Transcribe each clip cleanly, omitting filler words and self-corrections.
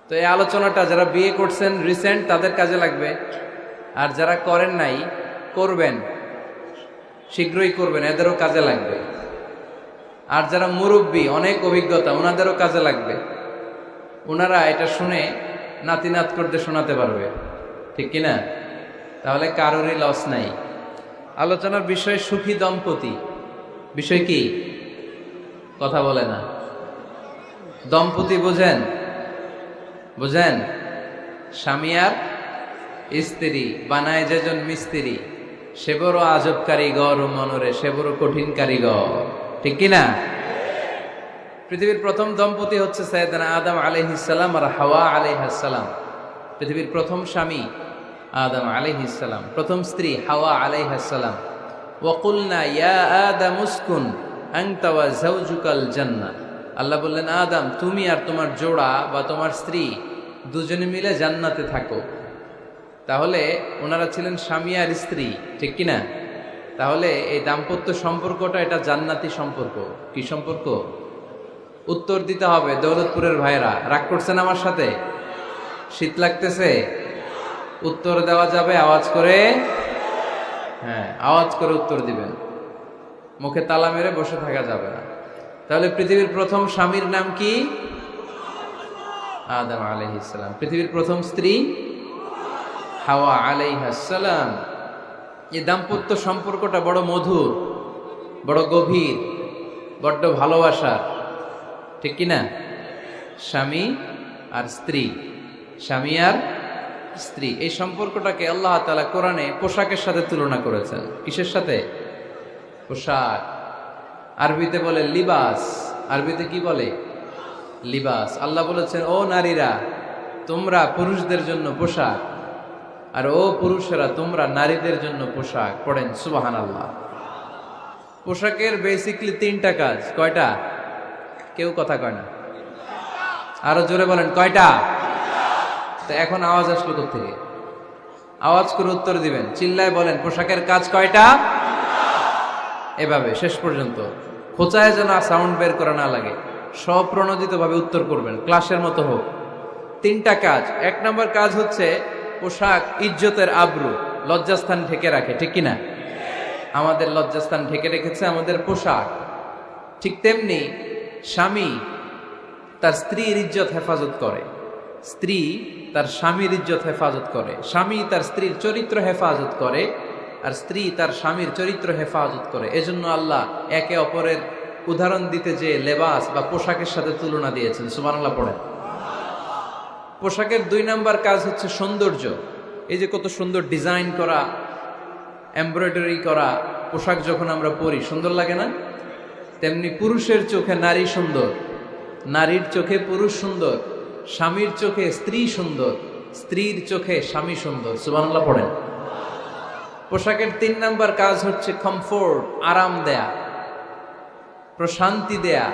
তো এই আলোচনাটা যারা বিয়ে করছেন রিসেন্ট তাদের কাজে লাগবে, আর যারা করেন নাই করবেন, শীঘ্রই করবেন, এদেরও কাজে লাগবে। আর যারা মুরব্বী অনেক অভিজ্ঞতা ওনাদেরও কাজে লাগবে, ওনারা এটা শুনে নাতি নাত করতে শোনাতে পারবে, ঠিক কিনা? তাহলে কারোরই লস নাই। আলোচনার বিষয় সুখী দম্পতি। বিষয় কি? কথা বলে না। দম্পতি বোঝেন? বুঝেন? স্বামী আর স্ত্রী বানায় যেজন মিস্ত্রি, সে বড় আজব কারিগর ও মনরে সে বড় কঠিন কারিগর, ঠিক কিনা? পৃথিবীর প্রথম দম্পতি হচ্ছে সাইয়েদনা আদম আলাইহিস সালাম আর হাওয়া আলাইহিস সালাম। পৃথিবীর প্রথম স্বামী আদম আলাইহিস সালাম, প্রথম স্ত্রী হাওয়া আলাইহিস সালাম। ওয়া কুলনা ইয়া আদম উসকুন আনতা ওয়া যাওজুকাল জান্নাহ। আল্লাহ বললেন, আদম তুমি আর তোমার জোড়া বা তোমার স্ত্রী দুজনে মিলে জান্নাতে থাকো। তাহলে ওনারা ছিলেন স্বামী আর স্ত্রী, ঠিক কিনা? তাহলে এই দাম্পত্য সম্পর্কটা এটা জান্নাতি সম্পর্ক। কি সম্পর্ক? উত্তর দিতে হবে দৌলতপুরের ভাইরা। রাগ করছেন আমার সাথে? শীত লাগতেছে? উত্তর দেওয়া যাবে আওয়াজ করে? হ্যাঁ, আওয়াজ করে উত্তর দিবেন, মুখে তালা মেরে বসে থাকা যাবে না। তাহলে পৃথিবীর প্রথম স্বামীর নাম কি? আদম আলাইহিস সালাম। পৃথিবীর প্রথম স্ত্রী হাওয়া আলাইহিস সালাম। এই দাম্পত্য সম্পর্কটা বড় মধুর, বড় গভীর, বড্ড ভালোবাসার, ঠিক কিনা? স্বামী আর স্ত্রী, স্বামী আর স্ত্রী, এই সম্পর্কটাকে আল্লাহ তাআলা কোরআনে পোশাকের সাথে তুলনা করেছেন। কিসের সাথে? পোশাক। আরবিতে বলে লিবাস। আরবিতে কি বলে? লিবাস। আল্লাহ বলেছেন, ও নারীরা তোমরা পুরুষদের জন্য পোশাক, আর ও পুরুষেরা তোমরা নারীদের জন্য পোশাক। পড়েন সুবহানাল্লাহ। পোশাকের বেসিকলি তিনটা কাজ। কয়টা? কেউ কথা কয় না, আরো জোরে বলেন কয়টা? তো এখন আওয়াজ আসলো কোত্থেকে? আওয়াজ করে উত্তর দিবেন, চিল্লায় বলেন পোশাকের কাজ কয়টা? এভাবে শেষ পর্যন্ত খোঁচায় যেন সাউন্ড বের করা না লাগে, স্বপ্রণোদিত ভাবে উত্তর করবেন, ক্লাসের মতো হোক। তিনটা কাজ। এক নম্বর কাজ হচ্ছে পোশাক ইজ্জতের আবরু, লজ্জাস্থান ঢেকে রাখে, ঠিক কিনা? আমাদের লজ্জাস্থান ঢেকে রেখেছে আমাদের পোশাক। ঠিক তেমনি স্বামী তার স্ত্রীর ইজ্জত হেফাজত করে, স্ত্রী তার স্বামীর ইজ্জত হেফাজত করে, স্বামী তার স্ত্রীর চরিত্র হেফাজত করে, আর স্ত্রী তার স্বামীর চরিত্র হেফাজত করে। এজন্য আল্লাহ একে অপরের উদাহরণ দিতে যে লেবাস বা পোশাকের সাথে তুলনা দিয়েছেন। সুবহানাল্লাহ পড়েন। পোশাকের দুই নাম্বার কাজ হচ্ছে সৌন্দর্য। এই যে কত সুন্দর ডিজাইন করা, এমব্রয়ডারি করা পোশাক যখন আমরা পরি সুন্দর লাগে না? তেমনি পুরুষের চোখে নারী সুন্দর, নারীর চোখে পুরুষ সুন্দর, স্বামীর চোখে স্ত্রী সুন্দর, স্ত্রীর চোখে স্বামী সুন্দর। সুবহানাল্লাহ পড়েন। পোশাকের তিন নাম্বার কাজ হচ্ছে কমফোর্ট, আরাম দেয়া, প্রশান্তি দেয়া।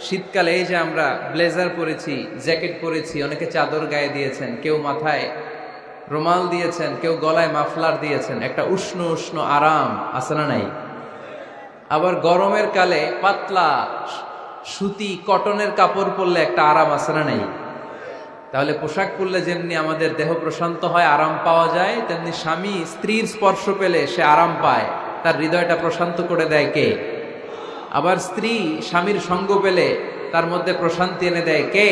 শীতকালে এই যে আমরা ব্লেজার পরেছি, জ্যাকেট পরেছি, অনেকে চাদর গায়ে দিয়েছেন, কেউ মাথায় রুমাল দিয়েছেন, কেউ গলায় মাফলার দিয়েছেন, একটা উষ্ণ উষ্ণ আরাম আছে না নাই? আবার গরমের কালে পাতলা সুতি কটনের কাপড় পরলে একটা আরাম আছে না নাই? তাহলে পোশাক পরলে যেমনি আমাদের দেহ প্রশান্ত হয়, আরাম পাওয়া যায়, তেমনি স্বামী স্ত্রীর স্পর্শ পেলে সে আরাম পায়, তার হৃদয়টা প্রশান্ত করে দেয় কে? আবার স্ত্রী স্বামীর সঙ্গ পেলে তার মধ্যে প্রশান্তি এনে দেয় কে?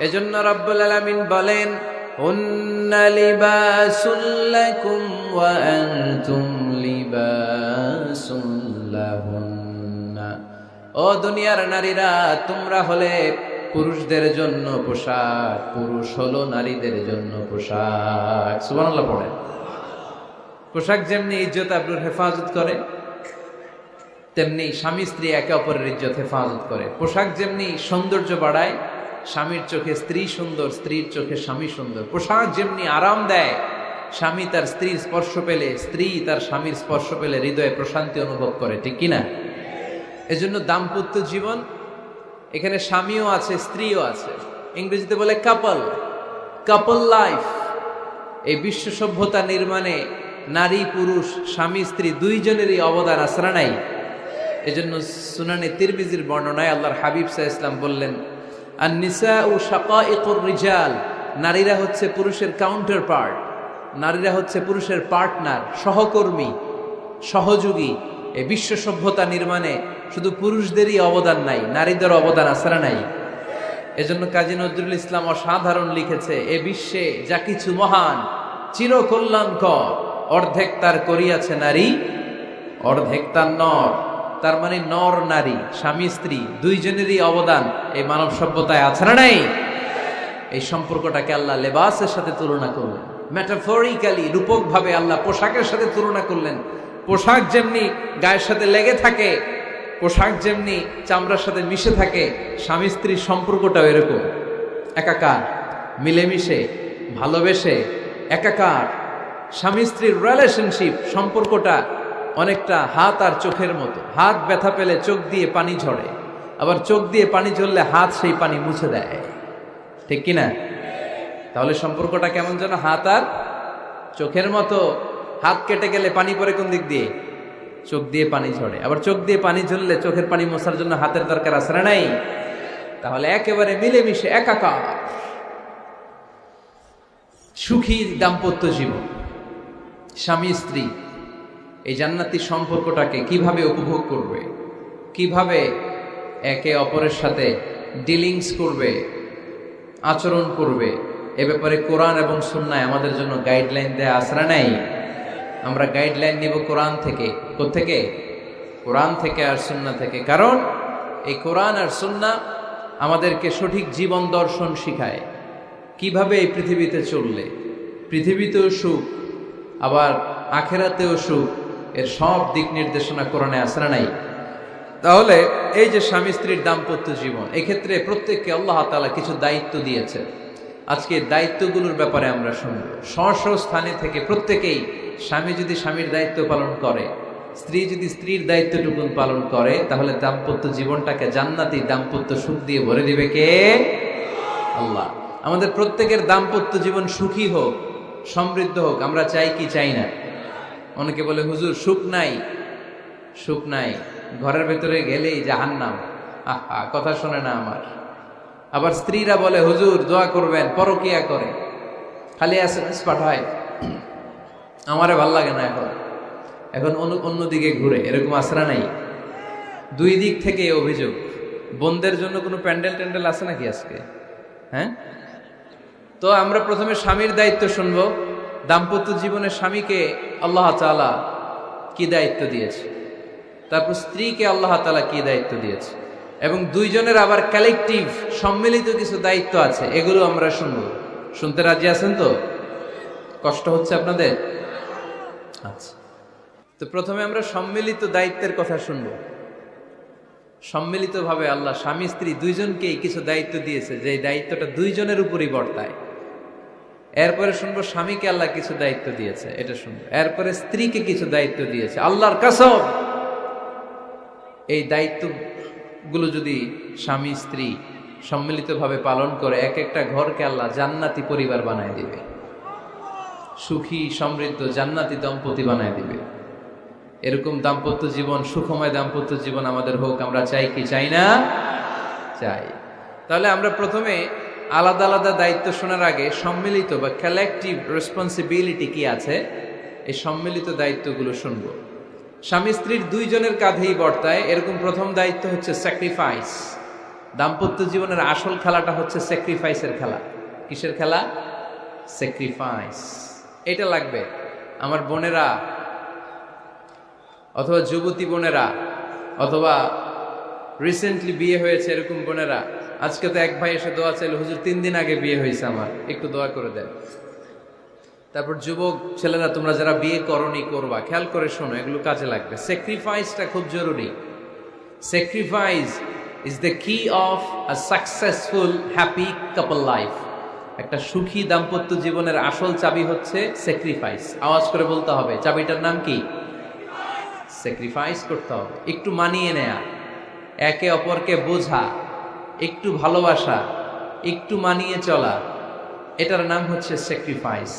এজন্য রব্বুল আলামিন বলেন, হুন্না লিবাসুল লাকুম ওয়া আনতুম লিবাসুল লাহুন্না। ও দুনিয়ার নারীরা, তোমরা হলে পুরুষদের জন্য পোশাক, পুরুষ হলো নারীদের জন্য পোশাক। সুবহানাল্লাহ পড়েন। পোশাক যেমনি ইজ্জত আবরুর হেফাজত করে, তেমনি স্বামী স্ত্রী একে অপরের ইজ্জত হেফাজত করে। পোশাক যেমনি সৌন্দর্য বাড়ায়, স্বামীর চোখে স্ত্রী সুন্দর, স্ত্রীর চোখে স্বামী সুন্দর। পোশাক যেমনি আরাম দেয়, স্বামী তার স্ত্রীর স্পর্শ পেলে, স্ত্রী তার স্বামীর স্পর্শ পেলে হৃদয়ে প্রশান্তি অনুভব করে, ঠিক কিনা? এজন্য দাম্পত্য জীবন, এখানে স্বামীও আছে স্ত্রীও আছে, ইংরেজিতে বলে কাপল, কাপল লাইফ। এই বিশ্ব সভ্যতা নির্মাণে নারী পুরুষ স্বামী স্ত্রী দুইজনেরই অবদান আছে না নাই? এজন্য সুনানে তিরমিজির বর্ণনায় আল্লাহর হাবিব সাল্লাল্লাহু আলাইহি ওয়াসাল্লাম বললেন, আন-নিসাউ শাকাইকুর রিজাল, নারীরা হচ্ছে পুরুষের কাউন্টার পার্ট, নারীরা হচ্ছে পুরুষের পার্টনার, সহকর্মী, সহযোগী। এই বিশ্ব সভ্যতা নির্মাণে শুধু পুরুষদেরই অবদান নাই, নারীদের অবদান আছে না নাই? এজন্য কাজী নজরুল ইসলাম অসাধারণ লিখেছে, এ বিশ্বে যা কিছু মহান চিরকল্যাণকর, অর্ধেক তার করিয়াছে নারী, অর্ধেক তার নর। তার মানে নর নারী, স্বামী স্ত্রী দুইজনেরই অবদান এই মানব সভ্যতায় আছে না নাই? এই সম্পর্কটাকে আল্লাহ লেবাসের সাথে তুলনা করলেন, মেটাফরিক্যালি, রূপক ভাবে আল্লাহ পোশাকের সাথে তুলনা করলেন। পোশাক যেমনি গায়ের সাথে লেগে থাকে, পোশাক যেমনি চামড়ার সাথে মিশে থাকে, স্বামী স্ত্রীর সম্পর্কটাও এরকম একাকার, মিলেমিশে, ভালোবেসে একাকার। স্বামী স্ত্রীর রিলেশনশিপ সম্পর্কটা অনেকটা হাত আর চোখের মতো। হাত ব্যথা পেলে চোখ দিয়ে পানি ঝরে, আবার চোখ দিয়ে পানি ঝরলে হাত সেই পানি মুছে দেয়, ঠিক কিনা? তাহলে সম্পর্কটা কেমন যেন হাত আর চোখের মতো। হাত কেটে গেলে পানি পড়ে কোন দিক দিয়ে? চোখ দিয়ে পানি ঝরে, আবার চোখ দিয়ে পানি ঝরলে চোখের পানি মোছার জন্য হাতের দরকার আছে না নাই? তাহলে একেবারে মিলেমিশে একাকার সুখী দাম্পত্য জীবন, স্বামী স্ত্রী এই জান্নাতি সম্পর্কটাকে কিভাবে উপভোগ করবে, কিভাবে একে অপরের সাথে ডিলিংস করবে, আচরণ করবে, এ ব্যাপারে কোরআন এবং সুন্নায় আমাদের জন্য গাইডলাইন দেয়া আছে না নাই? আমরা গাইডলাইন নিব কোরআন থেকে। কোত্থেকে? কোরআন থেকে আর সুন্নাহ থেকে। কারণ এই কোরআন আর সুন্নাহ আমাদেরকে সঠিক জীবন দর্শন শিখায়, কিভাবে এই পৃথিবীতে চললে পৃথিবীতেও সুখ, আবার আখেরাতেও সুখ, এর সব দিক নির্দেশনা কোরআনে আছে না নাই? তাহলে এই যে স্বামী স্ত্রীর দাম্পত্য জীবন, এক্ষেত্রে প্রত্যেককে আল্লাহ তাআলা কিছু দায়িত্ব দিয়েছে। আজকে দায়িত্বগুলোর ব্যাপারে আমরা শুনব। স্ব স্থানে থেকে প্রত্যেকেই, স্বামী যদি স্বামীর দায়িত্ব পালন করে, স্ত্রী যদি স্ত্রীর দায়িত্বটুকু পালন করে, তাহলে দাম্পত্য জীবনটাকে জান্নাতি দাম্পত্য সুখ দিয়ে ভরে দিবে কে? আল্লাহ। আমাদের প্রত্যেকের দাম্পত্য জীবন সুখী হোক, সমৃদ্ধ হোক, আমরা চাই কি চাই না? অনেকে বলে হুজুর সুখ নাই, সুখ নাই, ঘরের ভেতরে গেলেই জাহান্নাম। আহা, কথা শোনে না আমার। আবার স্ত্রীরা বলে হুজুর দোয়া করবেন, পরকিয়া করে, খালি এসএমএস পাঠায়, আমারে ভাল লাগে না, এখন অন্যদিকে ঘুরে, এরকম আসরা নাই? দুই দিক থেকে অভিযোগ। বোনদের জন্য কোনো প্যান্ডেল ট্যান্ডেল আছে নাকি আজকে? হ্যাঁ, তো আমরা প্রথমে স্বামীর দায়িত্ব শুনবো। দাম্পত্য জীবনে স্বামীকে আল্লাহ তাআলা কি দায়িত্ব দিয়েছে, তারপর স্ত্রীকে আল্লাহ তাআলা কি দায়িত্ব দিয়েছে, এবং দুইজনের আবার কালেকটিভ সম্মিলিত কিছু দায়িত্ব আছে, এগুলো আমরা শুনবো। শুনতে রাজি আছেন তো? কষ্ট হচ্ছে আপনাদের? আচ্ছা, তো প্রথমে আমরা সম্মিলিত দায়িত্বের কথা শুনবো। সম্মিলিতভাবে আল্লাহ স্বামী স্ত্রী দুইজনকেই কিছু দায়িত্ব দিয়েছে, যে দায়িত্বটা দুইজনের উপরই বর্তায়। এরপরে শুনবো স্বামীকে আল্লাহ কিছু দায়িত্ব দিয়েছে, এটা শুনবো। এরপরে স্ত্রীকে কিছু দায়িত্ব দিয়েছে। আল্লাহর কসম, এই দায়িত্বগুলো যদি স্বামী স্ত্রী সম্মিলিতভাবে পালন করে, এক একটা ঘরকে আল্লাহ জান্নাতি পরিবার বানায় দিবে, সুখী সমৃদ্ধ জান্নাতি দম্পতি বানায় দিবে। এরকম দাম্পত্য জীবন, সুখময় দাম্পত্য জীবন আমাদের হোক। আমরা চাই কি চাই না? চাই। তাহলে আমরা প্রথমে আলাদা আলাদা দায়িত্ব শোনার আগে সম্মিলিত বা কালেকটিভ রেসপন্সিবিলিটি কি আছে, এই সম্মিলিত দায়িত্বগুলো শুনব। স্বামী স্ত্রীর দুইজনের কাঁধেই বর্তায় এরকম প্রথম দায়িত্ব হচ্ছে স্যাক্রিফাইস। দাম্পত্য জীবনের আসল খেলাটা হচ্ছে স্যাক্রিফাইসের খেলা। কিসের খেলা? স্যাক্রিফাইস। এটা লাগবে। আমার বোনেরা অথবা যুবতী বোনেরা, অথবা রিসেন্টলি বিয়ে হয়েছে এরকম বোনেরা, আজকে তো এক ভাই এসে দোয়া চাইল, হুজুর 3 দিন আগে বিয়ে হয়েছে আমার, একটু দোয়া করে দেন। তারপর যুবক ছেলেরা, তোমরা যারা বিয়ে করনি, করবা, খেয়াল করে শোনো, এগুলো কাজে লাগবে। স্যাক্রিফাইসটা খুব জরুরি। স্যাক্রিফাইস ইজ দ্য কি of a successful happy couple life. একটা সুখী দাম্পত্য জীবনের আসল চাবি হচ্ছে স্যাক্রিফাইস। আওয়াজ করে বলতে হবে, চাবিটার নাম কি? স্যাক্রিফাইস করতে হবে, একটু মানিয়ে নেয়া, একে অপরকে বোঝা, একটু ভালোবাসা, একটু মানিয়ে চলা, এটার নাম হচ্ছে স্যাক্রিফাইস।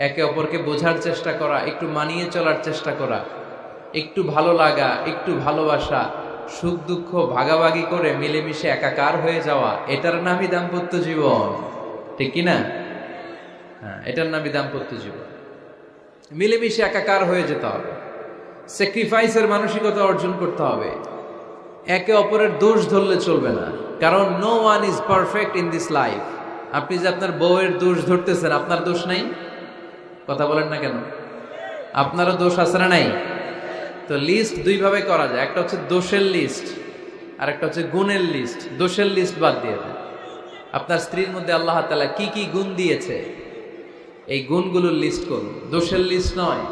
একে অপরকে বোঝার চেষ্টা করা, একটু মানিয়ে চলার চেষ্টা করা, একটু ভালো লাগা, একটু ভালোবাসা, সুখ দুঃখ ভাগাভাগি করে মিলেমিশে একাকার হয়ে যাওয়া, এটার নামই দাম্পত্য জীবন, ঠিক কিনা? হ্যাঁ, এটার নামই দাম্পত্য জীবন। মিলেমিশে একাকার হয়ে যেতে হবে, স্যাক্রিফাইসের মানসিকতা অর্জন করতে হবে, একে অপরের দোষ ধরলে চলবে না, কারণ no one is perfect in this life. আপনি যে আপনার বউয়ের দোষ ধরতেছেন, আপনার দোষ নাই? কথা বলেন না কেন? আপনারও দোষ আছে না নাই? তো লিস্ট দুই ভাবে করা যায়, একটা হচ্ছে দোষের লিস্ট আর একটা হচ্ছে গুণের লিস্ট। দোষের লিস্ট বাদ দিয়ে দেন। আপনার স্ত্রীর মধ্যে আল্লাহ তাআলা কি কি গুণ দিয়েছে এই গুণগুলোর লিস্ট করুন, দোষের লিস্ট নয়।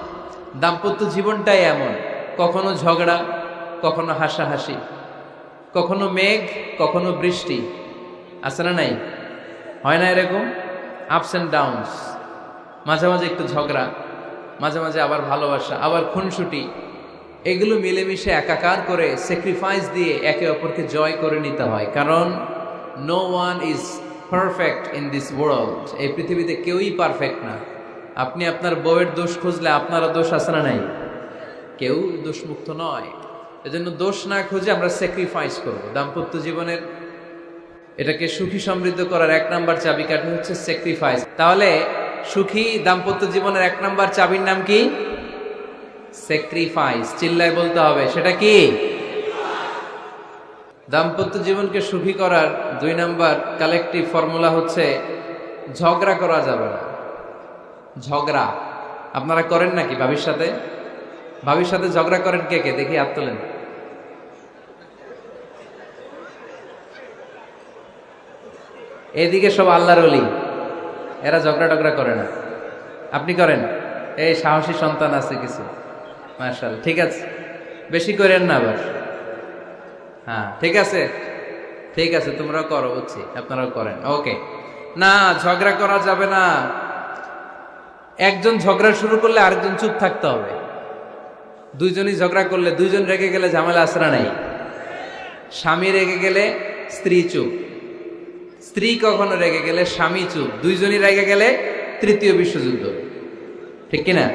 দাম্পত্য জীবনটাই এমন, কখনো ঝগড়া, কখনো হাসাহাসি, কখনো মেঘ, কখনো বৃষ্টি, আছে না নাই? হয় না এরকম? আপস অ্যান্ড ডাউনস, মাঝে মাঝে একটু ঝগড়া, মাঝে মাঝে আবার ভালোবাসা, আবার খুনসুটি, এগুলো মিলেমিশে একাকার করে স্যাক্রিফাইস দিয়ে একে অপরকে জয় করে নিতে হয়। কারণ no one is perfect in this world. এই পৃথিবীতে কেউই পারফেক্ট না। আপনি আপনার বউয়ের দোষ খুঁজলে আপনারও দোষ আছে না নাই? কেউ দোষমুক্ত নয়। এজন্য দোষ না খুঁজে আমরা স্যাক্রিফাইস করব। দাম্পত্য জীবনের এটাকে সুখী সমৃদ্ধ করার এক নাম্বার চাবিকাঠি হচ্ছে স্যাক্রিফাইস। তাহলে সুখী দাম্পত্য জীবনের এক নাম্বার চাবির নাম কি? স্যাক্রিফাইস। চিল্লায় বলতে হবে, সেটা কি? দাম্পত্য জীবনকে সুখী করার দুই নাম্বার কালেকটিভ ফর্মুলা হচ্ছে ঝগড়া করা যাবে না। ঝগড়া আপনারা করেন নাকি ভাবির সাথে? ভাবির সাথে ঝগড়া করেন কে কে? দেখি হাত তোলেন। এদিকে সব আল্লাহর ওলি, এরা ঝগড়া টগড়া করে না। আপনি করেন? এই সাহসী সন্তান আছে কিছু, মাশাআল্লাহ। ঠিক আছে, বেশি করেন না আবার। হ্যাঁ ঠিক আছে, ঠিক আছে, তোমরাও করো, বুঝছি, আপনারাও করেন। ওকে, না ঝগড়া করা যাবে না। একজন ঝগড়া শুরু করলে আরেকজন চুপ থাকতে হবে। দুইজনই ঝগড়া করলে, দুইজন রেগে গেলে ঝামেলা আসরা নাই। স্বামী রেগে গেলে স্ত্রী চুপ, স্ত্রী কখনো রেগে গেলে স্বামী চুপ, দুইজনই রেগে গেলে তৃতীয় বিশ্বযুদ্ধ, ঠিক কিনা?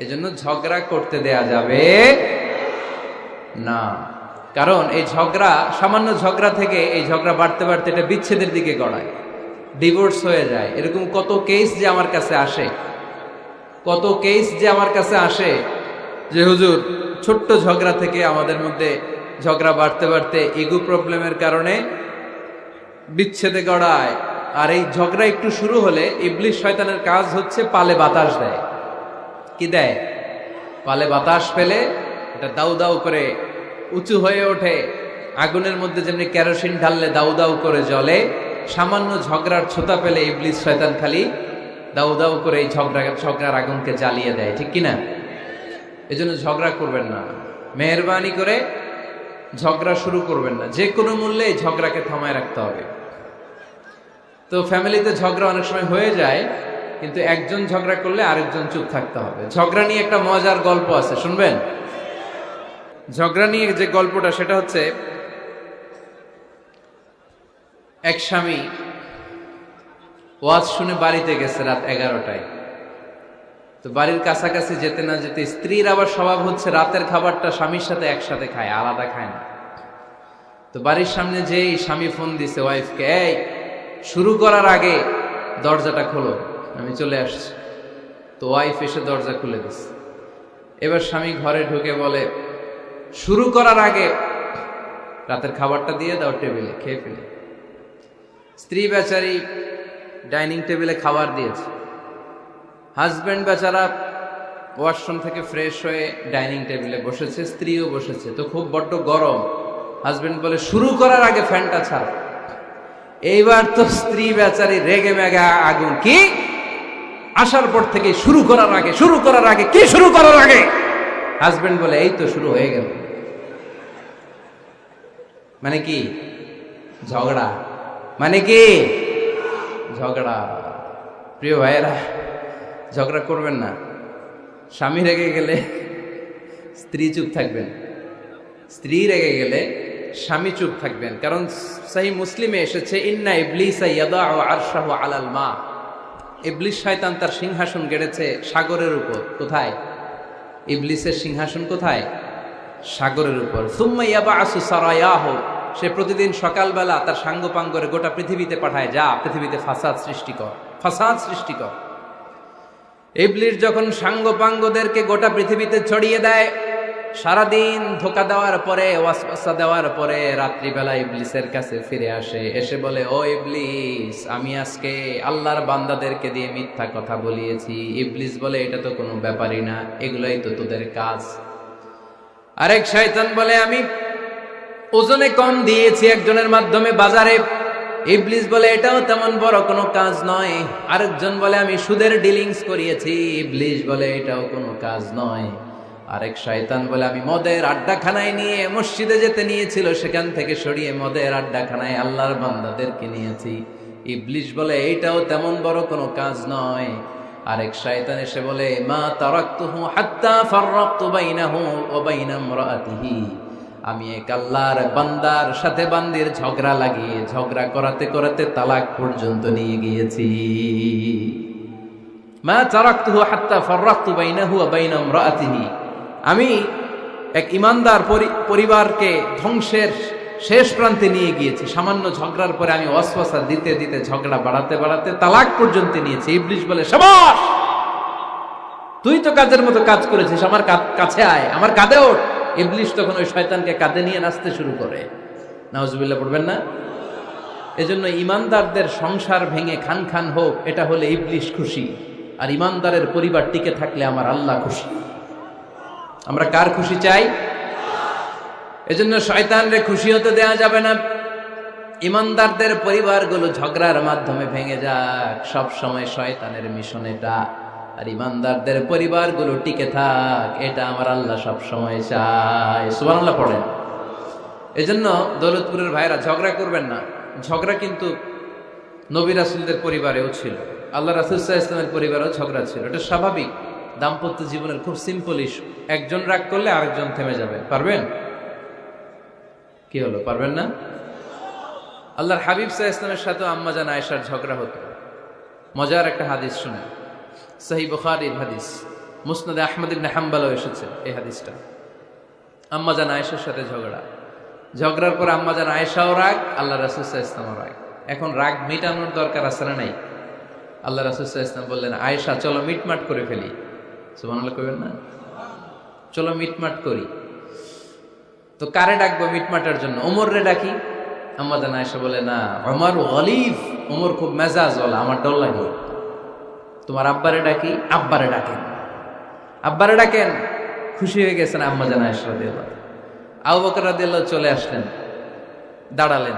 এজন্য ঝগড়া করতে দেয়া যাবে না। কারণ এই ঝগড়া, সামান্য ঝগড়া থেকে এই ঝগড়া বাড়তে বাড়তে এটা বিচ্ছেদের দিকে গড়ায়, ডিভোর্স হয়ে যায়। এরকম কত কেস যে আমার কাছে আসে, কত কেস যে আমার কাছে আসে যে হুজুর ছোট্ট ঝগড়া থেকে আমাদের মধ্যে ঝগড়া বাড়তে বাড়তে ইগো প্রবলেমের কারণে বিচ্ছেদে গড়ায়। আর এই ঝগড়া একটু শুরু হলে ইবলিস শয়তানের কাজ হচ্ছে পালে বাতাস দেয়। কি দেয়? পালে বাতাস পেলে এটা দাউ দাউ করে উঁচু হয়ে ওঠে। আগুনের মধ্যে যেমনি কেরোসিন ঢাললে দাউ দাউ করে জ্বলে, সামান্য ঝগড়ার ছোতা পেলে ইবলিস শয়তান খালি দাউ দাউ করে এই ঝগড়ার আগুনকে জ্বালিয়ে দেয়, ঠিক কিনা? এজন্য ঝগড়া করবেন না, মেহেরবানি করে ঝগড়া শুরু করবেন না। যে কোনো মূল্যে এই ঝগড়াকে থামায় রাখতে হবে। তো ফ্যামিলিতে ঝগড়া অনেক সময় হয়ে যায়, কিন্তু একজন ঝগড়া করলে আরেকজন চুপ থাকতে হবে। ঝগড়া নিয়ে একটা মজার গল্প আছে, শুনবেন? ঝগড়া নিয়ে যে গল্পটা, সেটা হচ্ছে এক স্বামী ওয়াজ শুনে বাড়িতে গেছে রাত 11টায়। তো বাড়ির কাছাকাছি যেতে না যেতে, স্ত্রীর আবার স্বভাব হচ্ছে রাতের খাবারটা স্বামীর সাথে একসাথে খায়, আলাদা খায় না। তো বাড়ির সামনে যেই স্বামী ফোন দিছে ওয়াইফকে, এই শুরু করার আগে দরজাটা খোলো, আমি চলে আসছি। তো ওয়াইফ এসে দরজা খুলে দিছে। এবার স্বামী ঘরে ঢুকে বলে, শুরু করার আগে রাতের খাবারটা দিয়ে দাও টেবিলে, খেয়ে ফেলে। স্ত্রী বেচারি ডাইনিং টেবিলে খাবার দিয়েছে, হাজব্যান্ড বেচারা ওয়াশরুম থেকে ফ্রেশ হয়ে ডাইনিং টেবিলে বসেছে, স্ত্রীও বসেছে। তো খুব বড্ড গরম। হাজব্যান্ড বলে, শুরু করার আগে ফ্যানটা ছাড়ো। এইবার তো স্ত্রী বেচারি রেগে মেগে আগুন, কি আসার পর থেকে শুরু করার আগে, শুরু করার আগে, কি শুরু করার আগে? হাজব্যান্ড বলে, এই তো শুরু হয়ে গেল। মানে কি? ঝগড়া। মানে কি? ঝগড়া। প্রিয় ভাইয়েরা, ঝগড়া করবেন না। স্বামী রেগে গেলে স্ত্রী চুপ থাকবেন, স্ত্রী রেগে গেলে স্বামী চুপ থাকবেন। কারণ সহিহ মুসলিমে এসেছে, ইন্না ইবলিসা ইয়াদাউ আরশাহু আলাল মা। ইবলিস শয়তান তার সিংহাসন গেড়েছে সাগরের উপর। কোথায়? ইবলিসের সিংহাসন কোথায়? সাগরের উপর। সুম্মা ইয়াবআসু সারায়াহু, সে প্রতিদিন সকালবেলা তার সাঙ্গপাঙ্গরে গোটা পৃথিবীতে পাঠায়, যা পৃথিবীতে ফাসাদ সৃষ্টি কর, ফাসাদ সৃষ্টি কর। ইবলিস যখন সাঙ্গপাঙ্গদেরকে গোটা পৃথিবীতে ছড়িয়ে দেয়, সারাদিন ধোঁকা দেওয়ার পরে, ওয়াসওয়াসা দেওয়ার পরে রাত্রিবেলা ইবলিসের কাছে ফিরে আসে, এসে বলে, ও ইবলিস, আমি আজকে আল্লাহর বান্দাদেরকে দিয়ে মিথ্যা কথা বলিয়েছি। ইবলিস বলে, এটা তো কোনো ব্যাপারই না, এগুলোই তো তোদের কাজ। আরেক শয়তান বলে, আমি ওজনে কম দিয়েছি একজনের মাধ্যমে বাজারে। ইবলিস বলে, এটাও তেমন বড় কোনো কাজ নয়। আরেকজন বলে, আমি সুদের ডিলিংস করিয়েছি। ইবলিস বলে, এটাও কোনো কাজ নয়। আরেক শয়তান বলে, আমি মদের আড্ডাখানায় নিয়ে মসজিদে যেতে নিয়েছিল, সেখান থেকে সরিয়ে মদের আড্ডাখানায় আল্লাহর বান্দাদেরকে নিয়েছি। ইবলিস বলে, এইটাও তেমন বড় কোনো কাজ নয়। আরেক শয়তান এসে বলে, মা তারাকতুহু হাত্তা ফাররাকতু বাইনাহু ওয়া বাইনা ইমরাআতিহি, আমি এক আল্লাহর বান্দার সাথে বান্দির ঝগড়া লাগিয়ে ঝগড়া করাতে করাতে তালাক পর্যন্ত নিয়ে গিয়েছি। মা তারাকতুহু হাত্তা ফাররাকতু বাইনাহু ওয়া বাইনা ইমরাআতিহি, আমি এক ইমানদার পরিবারকে ধ্বংসের শেষ প্রান্তে নিয়ে গিয়েছি। সামান্য ঝগড়ার পরে আমি ওয়াসওয়াসা দিতে দিতে ঝগড়া বাড়াতে বাড়াতে তালাক পর্যন্ত নিয়েছি। ইবলিস বলে, শাবাশ, তুই তো কাজের মতো কাজ করেছিস, আমার কাছে আয়, আমার কাঁধে ওঠ। ইবলিস তখন ওই শয়তানকে কাঁধে নিয়ে নাচতে শুরু করে। নাউজুবিল্লাহ পড়বেন না? এজন্য ইমানদারদের সংসার ভেঙে খান খান হোক, এটা হলে ইবলিস খুশি, আর ইমানদারের পরিবার টিকে থাকলে আমার আল্লাহ খুশি। আমরা কার খুশি চাই? এজন্য শয়তানরে খুশি হতে দেয়া যাবে না। ইমানদারদের পরিবারগুলো ঝগড়ার মাধ্যমে ভেঙে যাক, সব সময় শয়তানের মিশন এটা। আর ইমানদারদের পরিবারগুলো টিকে থাক, এটা আমার আল্লাহ সব সময় চায়। সুবহানাল্লাহ পড়েন। এজন্য দৌলতপুরের ভাইরা ঝগড়া করবেন না। ঝগড়া কিন্তু নবী রাসূলদের পরিবারেও ছিল, আল্লাহ রাসূল সাল্লাল্লাহু আলাইহি ওয়াসাল্লামের পরিবারেও ঝগড়া ছিল। এটা স্বাভাবিক, দাম্পত্য জীবনের খুব সিম্পল ইস্যু। একজন রাগ করলে আরেকজন থেমে যাবে। পারবেন? কি হলো, পারবেন না? আল্লাহর হাবিব সাল্লাল্লাহু আলাইহি ওয়াসাল্লামের সাথে আম্মা জান আয়েশার ঝগড়া হতো। মজার একটা হাদিস শুনে, সহিহ বুখারীর হাদিস, মুসনাদে আহমদ ইবনে হাম্বলও এসেছে এই হাদিসটা। আম্মা জান আয়েশার সাথে ঝগড়ার পর আম্মা জান আয়েশাও রাগ, আল্লাহ রাসূল সাল্লাল্লাহু আলাইহি ওয়াসাল্লামও রাগ। এখন রাগ মেটানোর দরকার আছে না নাই? আল্লাহ রাসূল সাল্লাল্লাহু আলাইহি ওয়াসাল্লাম বললেন, আয়েশা চলো মিটমাট করে ফেলি। সুবহানাল্লাহ কইবেন না? চলো মিটমাট করি। তো কারে ডাকবো মিটমাটার জন্য? ওমর রে ডাকি। আম্মা জান আয়েশা বলে, না, ওমর গলিব, ওমর খুব মেজাজ ওয়ালা, আমার ডর লাগে। তোমার আব্বারে ডাকি। আব্বারে ডাকেন, আব্বারে ডাকেন। খুশি হয়ে গেছেন আম্মা জান আয়েশা রাদিয়াল্লাহু। আবু বকর রাদিয়াল্লাহু চলে আসলেন, দাঁড়ালেন।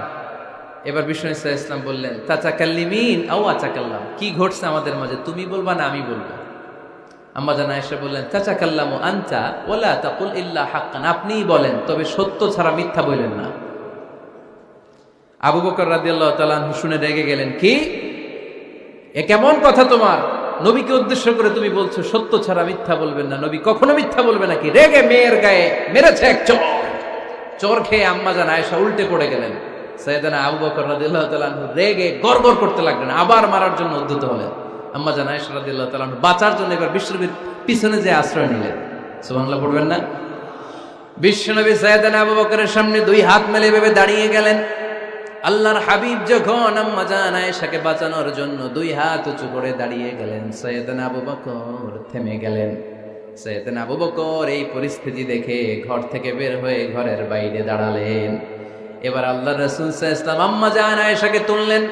এবার বিষ্ণু সাল্লাল্লাহু আলাইহি ওয়াসাল্লাম বললেন, তাতাকাল্লিমিন আও আতাকাল্লাম, কি ঘটছে আমাদের মাঝে, তুমি বলবা না আমি বলবো? আম্মা জান আয়েশা বললেন, তাতাকাল্লামু আনতা ওয়ালা তাকুল ইল্লা হাক্কান, আপনিই বলেন, তবে সত্য ছাড়া মিথ্যা বলেন না। আবু বকর রাদিয়াল্লাহু তাআলা আনহু শুনে রেগে গেলেন, কি এ কেমন কথা তোমার? নবীকে উদ্দেশ্য করে তুমি বলছো সত্য ছাড়া মিথ্যা বলবেন না, নবী কখনো মিথ্যা বলবে নাকি? রেগে মেয়ের গায়ে মেরেছে এক চর। চর খেয়ে আম্মা জান আয়েশা উল্টে পড়ে গেলেন। সাইয়েদনা আবু বকর রাদিয়াল্লাহু তাআলা আনহু রেগে গড়গড় করতে লাগলেন, আবার মারার জন্য উদ্যত হলেন। আম্মা জান আয়েশা রাদিয়াল্লাহু তাআলা আনহু বাঁচার জন্য এবার বিশ্বনবীর পিছনে যে আশ্রয় নিলেন। সুবহানাল্লাহ পড়বেন না? বিশ্বনবী সাইয়েদনা আবু বকরের সামনে দুই হাত মেলে ভেবে দাঁড়িয়ে গেলেন। আল্লাহর হাবিব যখন আম্মা জান আয়েশাকে বাঁচানোর জন্য দুই হাত উঁচু করে দাঁড়িয়ে গেলেন, সাইয়েদনা আবু বকর থেমে গেলেন। সাইয়েদনা আবু বকর এই পরিস্থিতি দেখে ঘর থেকে বের হয়ে ঘরের বাইরে দাঁড়ালেন। এবার আল্লাহর রাসূল সাল্লাল্লাহু আলাইহি ওয়াসাল্লাম আম্মা জান আয়েশাকে তুললেন,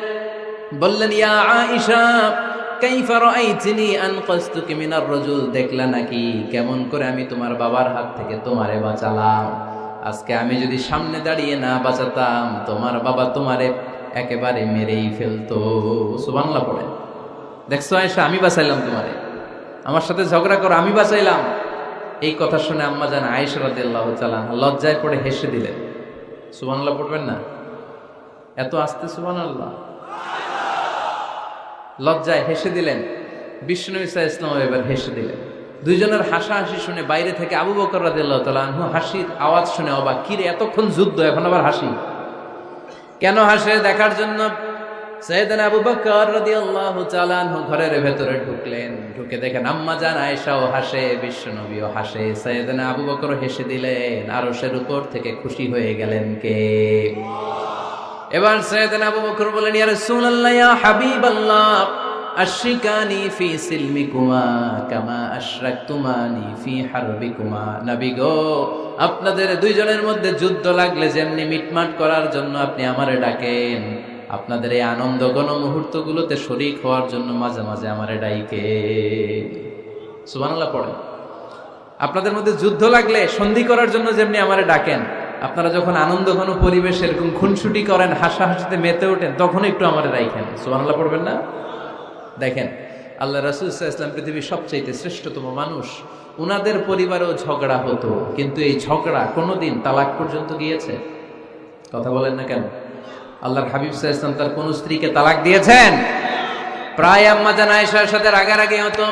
বললেন, ইয়া আয়েশা কাইফা রাআইতিনি আনকাসতুকি মিনার রাজুল, দেখলা নাকি কেমন করে আমি তোমার বাবার হাত থেকে তোমারে বাঁচালাম? আজকে আমি যদি সামনে দাঁড়িয়ে না বাঁচাতাম, তোমার বাবা তোমারে একেবারে মেরেই ফেলতো। সুবহানাল্লাহ পড়ে। দেখছো আয়েশা, আমি বাঁচাইলাম তোমারে, আমার সাথে ঝগড়া করো, আমি বাঁচাইলাম। এই কথা শুনে আম্মা জান আয়েশা রাদিয়াল্লাহু তাআলা লজ্জায় পড়ে হেসে দিলেন। সুবহানাল্লাহ পড়বেন না? এত আস্তে সুবহানাল্লাহ। লজ্জায় হেসে দিলেন। বিষ্ণু ঈসা ইসলাম এবার হেসে দিলেন। দুইজনের হাসাহাসি শুনে বাইরে থেকে আবু বকর রাদিয়াল্লাহু তাআলা আনহু হাসির আওয়াজ শুনে অবাক, কিরে এতক্ষণ যুদ্ধ, এখন আবার হাসি? কেন হাসে দেখার জন্য সাইয়েদনা আবু বকর রাদিয়াল্লাহু তাআলা আনহু ঘরের ভেতরে ঢুকলেন, ঢুকে দেখেন আম্মা জান আয়েশাও হাসে, বিশ্বনবীও হাসে। সাইয়েদনা আবু বকর হেসে দিলেন, আরশের উপর থেকে খুশি হয়ে গেলেন কে? এবার সাইয়েদনা আবু বকর বলেন, ইয়া রাসূলুল্লাহ, ইয়া হাবিবাল্লাহ, আশরিকানি ফি সিলমিকুমা কামা আশরাকতুমানি ফি হারবিকুমা। নবী গো, আপনাদের দুইজনের মধ্যে যুদ্ধ লাগলে যেমনি মিটমাট করার জন্য আপনি আমারে ডাকেন, আপনাদের এই আনন্দ গণ মুহূর্তগুলোতে শরীক হওয়ার জন্য মাঝে মাঝে আমারে ডাইকে। সুবহানাল্লাহ পড়েন। আপনাদের মধ্যে যুদ্ধ লাগলে সন্ধি করার জন্য যেমনি আমারে ডাকেন, আপনারা যখন আনন্দ ঘন পরিবেশ এরকম খুনসুটি করেন, হাসাহাসিতে মেতে ওঠেন, তখন একটু আমারে রাইখেন। সুবহানাল্লাহ পড়বেন না? দেখেন, আল্লাহ রাসূল সাল্লাল্লাহু আলাইহি ওয়াসাল্লাম পৃথিবীর সবচাইতে শ্রেষ্ঠতম মানুষ। উনাদের পরিবারেও ঝগড়া হতো, কিন্তু এই ঝগড়া কোনোদিন তালাক পর্যন্ত গিয়েছে? কথা বলেন না কেন? আল্লাহর হাবিব সাল্লাল্লাহু আলাইহি ওয়াসাল্লাম তার কোন স্ত্রীকে তালাক দিয়েছেন? প্রায় আম্মা জান আয়েশার সাথে রাগারাগি হতো।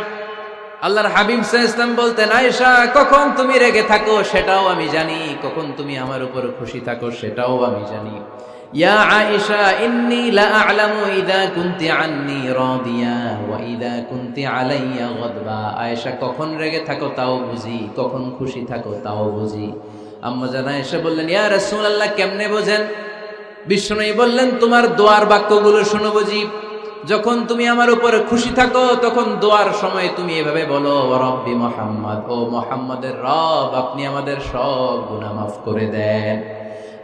আল্লাহর হাবিব সাল্লাল্লাহু আলাইহি ওয়াসাল্লাম বলতেন, আয়েশা, কখন তুমি রেগে থাকো সেটাও আমি জানি, কখন তুমি আমার উপর খুশি থাকো সেটাও আমি জানি। ইয়া আয়েশা, ইন্নী লা আ'লামু ইযা কুনতি আন্নী রাদিয়া ওয়া ইযা কুনতি আলাইয়া গাদবা। আয়েশা, কখন রেগে থাকো তাও বুঝি, কখন খুশি থাকো তাও বুঝি। আম্মা জান আয়েশা বললেন, ইয়া রাসূলুল্লাহ, কেমনে বোঝেন? বিশ্বনবী বললেন, তোমার দোয়ার বাক্যগুলো শোনো বুঝি। যখন তুমি আমার উপরে খুশি থাকো তখন দোয়ার সময় তুমি এভাবে বলো, ওয়া রাব্বি মুহাম্মদ, ও মুহাম্মাদের রব, আপনি আমাদের সব গুনাহ মাফ করে দেন।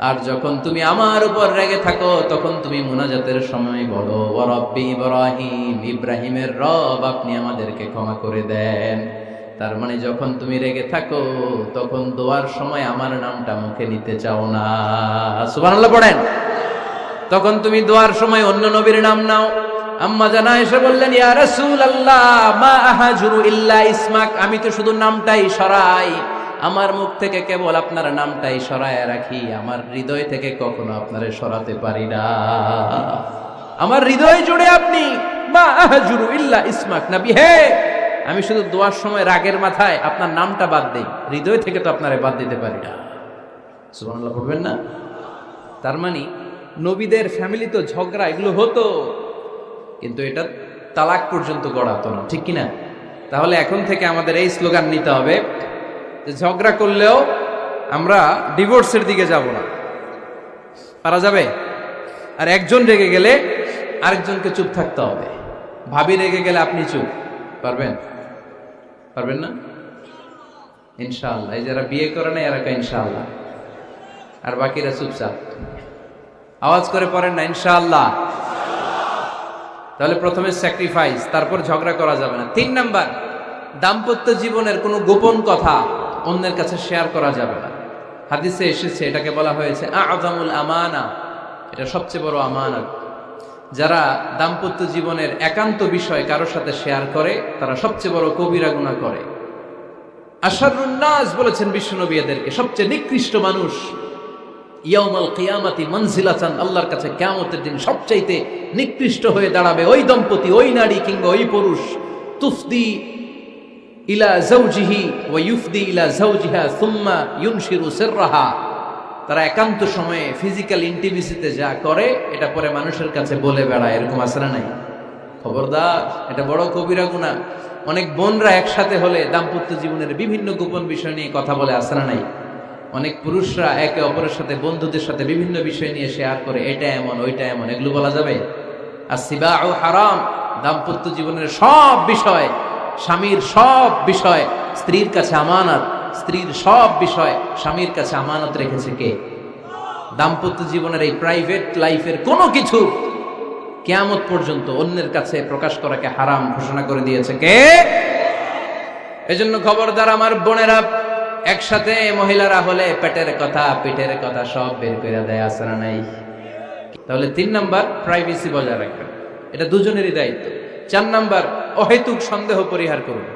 আর যখন তুমি আমার উপর রেগে থাকো তখন তুমি মুনাজাতের সময় বলো, ওয়া রাব্বি ইব্রাহিম, ইব্রাহিমের রব, আপনি আমাদেরকে ক্ষমা করে দেন। তার মানে যখন তুমি রেগে থাকো তখন দোয়ার সময় আমার নামটা মুখে নিতে চাও না। সুবহানাল্লাহ পড়েন। তখন তুমি দোয়ার সময় অন্য নবীর নাম নাও। আম্মা জান আয়েশা বললেন, ইয়া রাসূলুল্লাহ, মা আহাজুরু ইল্লা ইসমাক, আমি তো শুধু নামটাই সরাই, আমার মুখ থেকে কেবল আপনার নামটাই সরায় রাখি, আমার হৃদয় থেকে কখনো আপনারে সরাতে পারি না। আমার হৃদয় জুড়ে আপনি, মা আহাজুরু ইল্লা ইসমাক। নবী হে, আমি শুধু দোয়ার সময় রাগের মাথায় আপনার নামটা বাদ দেই, হৃদয় থেকে তো আপনারে বাদ দিতে পারি না। সুবহানাল্লাহ পড়বেন না? তার মানে নবীদের ফ্যামিলি তো ঝগড়া এগুলো হতো, কিন্তু এটা তালাক পর্যন্ত গড়াতো না, ঠিক কিনা? তাহলে এখন থেকে আমাদের এই স্লোগান নিতে হবে যে ঝগড়া করলেও আমরা ডিভোর্সের দিকে যাব না। পারা যাবে? আর একজন রেগে গেলে আরেকজনকে চুপ থাকতে হবে। ভাবি রেগে গেলে আপনি চুপ, পারবেন? পারবেন না? ইনশাআল্লাহ। এই যারা বিয়ে করে না এরা ইনশাআল্লাহ, আর বাকিরা চুপচাপ। আওয়াজ করে পড়েন না ইনশাআল্লাহ। তাহলে প্রথমে স্যাক্রিফাইস, তারপর ঝগড়া করা যাবে না। 3 নাম্বার, দাম্পত্য জীবনের কোনো গোপন কথা অন্যের কাছে শেয়ার করা যাবে না। হাদিসে এসেছে, এটাকে বলা হয়েছে আ'যামুল আমানা, এটা সবচেয়ে বড় আমানত। যারা দাম্পত্য জীবনের একান্ত বিষয় কারোর সাথে শেয়ার করে তারা সবচেয়ে বড় কবিরা গুনাহ করে। আশারুন নাস বলেছেন বিশ্বনবী এদেরকে, সবচেয়ে নিকৃষ্ট মানুষ। ইয়াউমাল কিয়ামাতি মানজিলাতান, আল্লাহর কাছে কিয়ামতের দিন সবচাইতে নিকৃষ্ট হয়ে দাঁড়াবে ওই দম্পতি, ওই নারী কিংবা ওই পুরুষ, তুফদি ইলা যাওজিহি ওয়া ইউফদি ইলা যাওজিহা সুম্মা ইউনশিরু সিররাহা। তারা একান্ত সময়ে ফিজিক্যাল ইন্টিমেসিতে যা করে এটা পরে মানুষের কাছে বলে বেড়ায়, এরকম আছে না নাই? খবরদার, এটা বড় কবিরা গুনাহ। অনেক বোনরা একসাথে হলে দাম্পত্য জীবনের বিভিন্ন গোপন বিষয় নিয়ে কথা বলে, আছে না নাই? অনেক পুরুষরা একে অপরের সাথে, বন্ধুদের সাথে বিভিন্ন বিষয় নিয়ে শেয়ার করে, এটা এমন ওইটা এমন, এগুলো বলা যাবে? আসিবাউ হারাম। দাম্পত্য জীবনের সব বিষয়, স্বামীর সব বিষয় স্ত্রীর কাছে আমানত, স্ত্রীর সব বিষয় স্বামীর কাছে আমানত রেখেছে কে? দাম্পত্য জীবনের এই প্রাইভেট লাইফের কোনো কিছু কিয়ামত পর্যন্ত অন্যের কাছে প্রকাশ করাকে হারাম ঘোষণা করে দিয়েছে কে? এজন্য খবরদার আমার বোনেরা, একসাথে মহিলারা হলে পেটের কথা পিঠের কথা সব বের করে দেয়, আছে না নাই? তাহলে 3 নাম্বার, প্রাইভেসি বজায় রাখবেন, এটা দুজনেরই দায়িত্ব। 4 নাম্বার, অহেতুক সন্দেহ পরিহার করুন।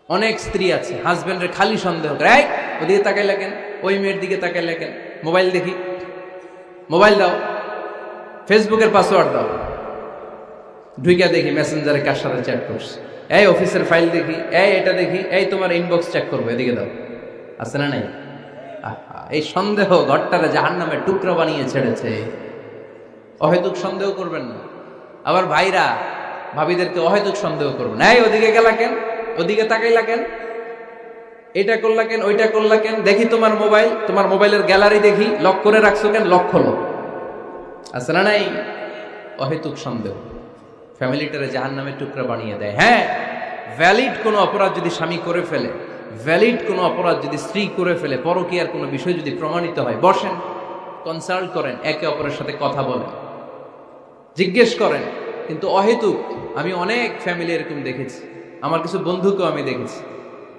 অনেক স্ত্রী আছে হাজবেন্ডের খালি সন্দেহ করে, এই ওদিকে তাকাই লাগেন, ওই মেয়ের দিকে তাকাই লাগেন, মোবাইল দেখি, মোবাইল দাও, ফেসবুকের পাসওয়ার্ড দাও, ঢুইকা দেখি মেসেঞ্জারে কার সাথে চ্যাট করছে, এই অফিসের ফাইল দেখি, এই এটা দেখি, এই তোমার ইনবক্স চেক করবো, এদিকে দাও, আছে না নাই? এই সন্দেহ ঘরটারে জাহান্নামের টুকরা বানিয়ে ছেড়েছে। অহেতুক সন্দেহ করবেন না। আবার ভাইরা ভাবিদেরকে অহেতুক সন্দেহ করবেন না, এই ওদিকে গেলা কেন, ওদিকে তাকাইলা কেন, এটা করলা কেন, ওইটা করলা কেন, দেখি তোমার মোবাইল, তোমার মোবাইলের গ্যালারি দেখি, লক করে রাখছো কেন, লক খোলো। আছে না নাই? অহেতুক সন্দেহ ফ্যামিলিটারে জাহান্নামের টুকরা বানিয়ে দেয়। হ্যাঁ, ভ্যালিড কোনো অপরাধ যদি স্বামী করে ফেলে, ভ্যালিড কোনো অপরাধ যদি স্ত্রী করে ফেলে, পরকীয়ার কোনো বিষয় যদি প্রমাণিত হয়, বসেন, কনসাল্ট করেন, একে অপরের সাথে কথা বলেন, জিজ্ঞেস করেন। কিন্তু অহেতুক, আমি অনেক ফ্যামিলি এরকম দেখেছি, আমার কিছু বন্ধুকেও আমি দেখেছি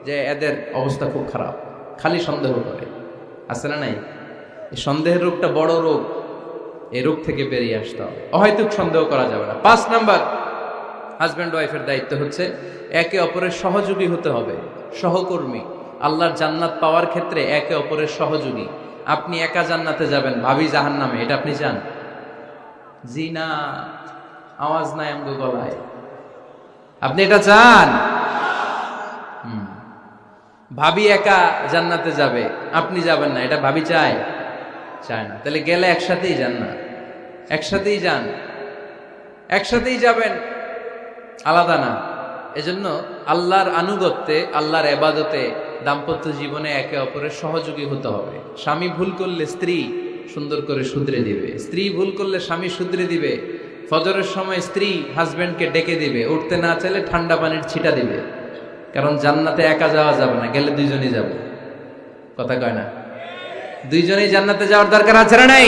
যে এদের অবস্থা খুব খারাপ, খালি সন্দেহ করে। আছে না নাই? এই সন্দেহের রোগটা বড় রোগ, এই রোগ থেকে বেরিয়ে আসতে হবে। অহেতুক সন্দেহ করা যাবে না। 5 নাম্বার, হাজব্যান্ড ওয়াইফের দায়িত্ব হচ্ছে একে অপরের সহযোগী হতে হবে, সহকর্মী। আল্লাহর জান্নাত পাওয়ার ক্ষেত্রে একে অপরের সহযোগী। আপনি একা জান্নাতে যাবেন, ভাবি জাহান্নামে, এটা আপনি চান? জি না, আওয়াজ নাই আমগো গলায়। আপনি এটা চান? ভাবি একা জান্নাতে যাবে, আপনি যাবেন না, এটা ভাবি চায়? চায় না। তাহলে গেলে একসাথেই যান না, একসাথেই যান, একসাথেই যাবেন, আলাদা না। এজন্য আল্লাহর আনুগত্যে, আল্লাহর ইবাদতে, দাম্পত্য জীবনে একে অপরের সহযোগী হতে হবে। স্বামী ভুল করলে স্ত্রী সুন্দর করে শুধরে দিবে, স্ত্রী ভুল করলে স্বামী শুধরে দিবে। ফজরের সময় স্ত্রী হাজবেন্ডকে ডেকে দিবে, উঠতে না চাইলে ঠান্ডা পানির ছিটা দিবে। কারণ জান্নাতে একা যাওয়া যাবে না, গেলে দুইজনই যাবে। কথা কয় না? দুইজনেই জান্নাতে যাওয়ার দরকার আছে না নাই?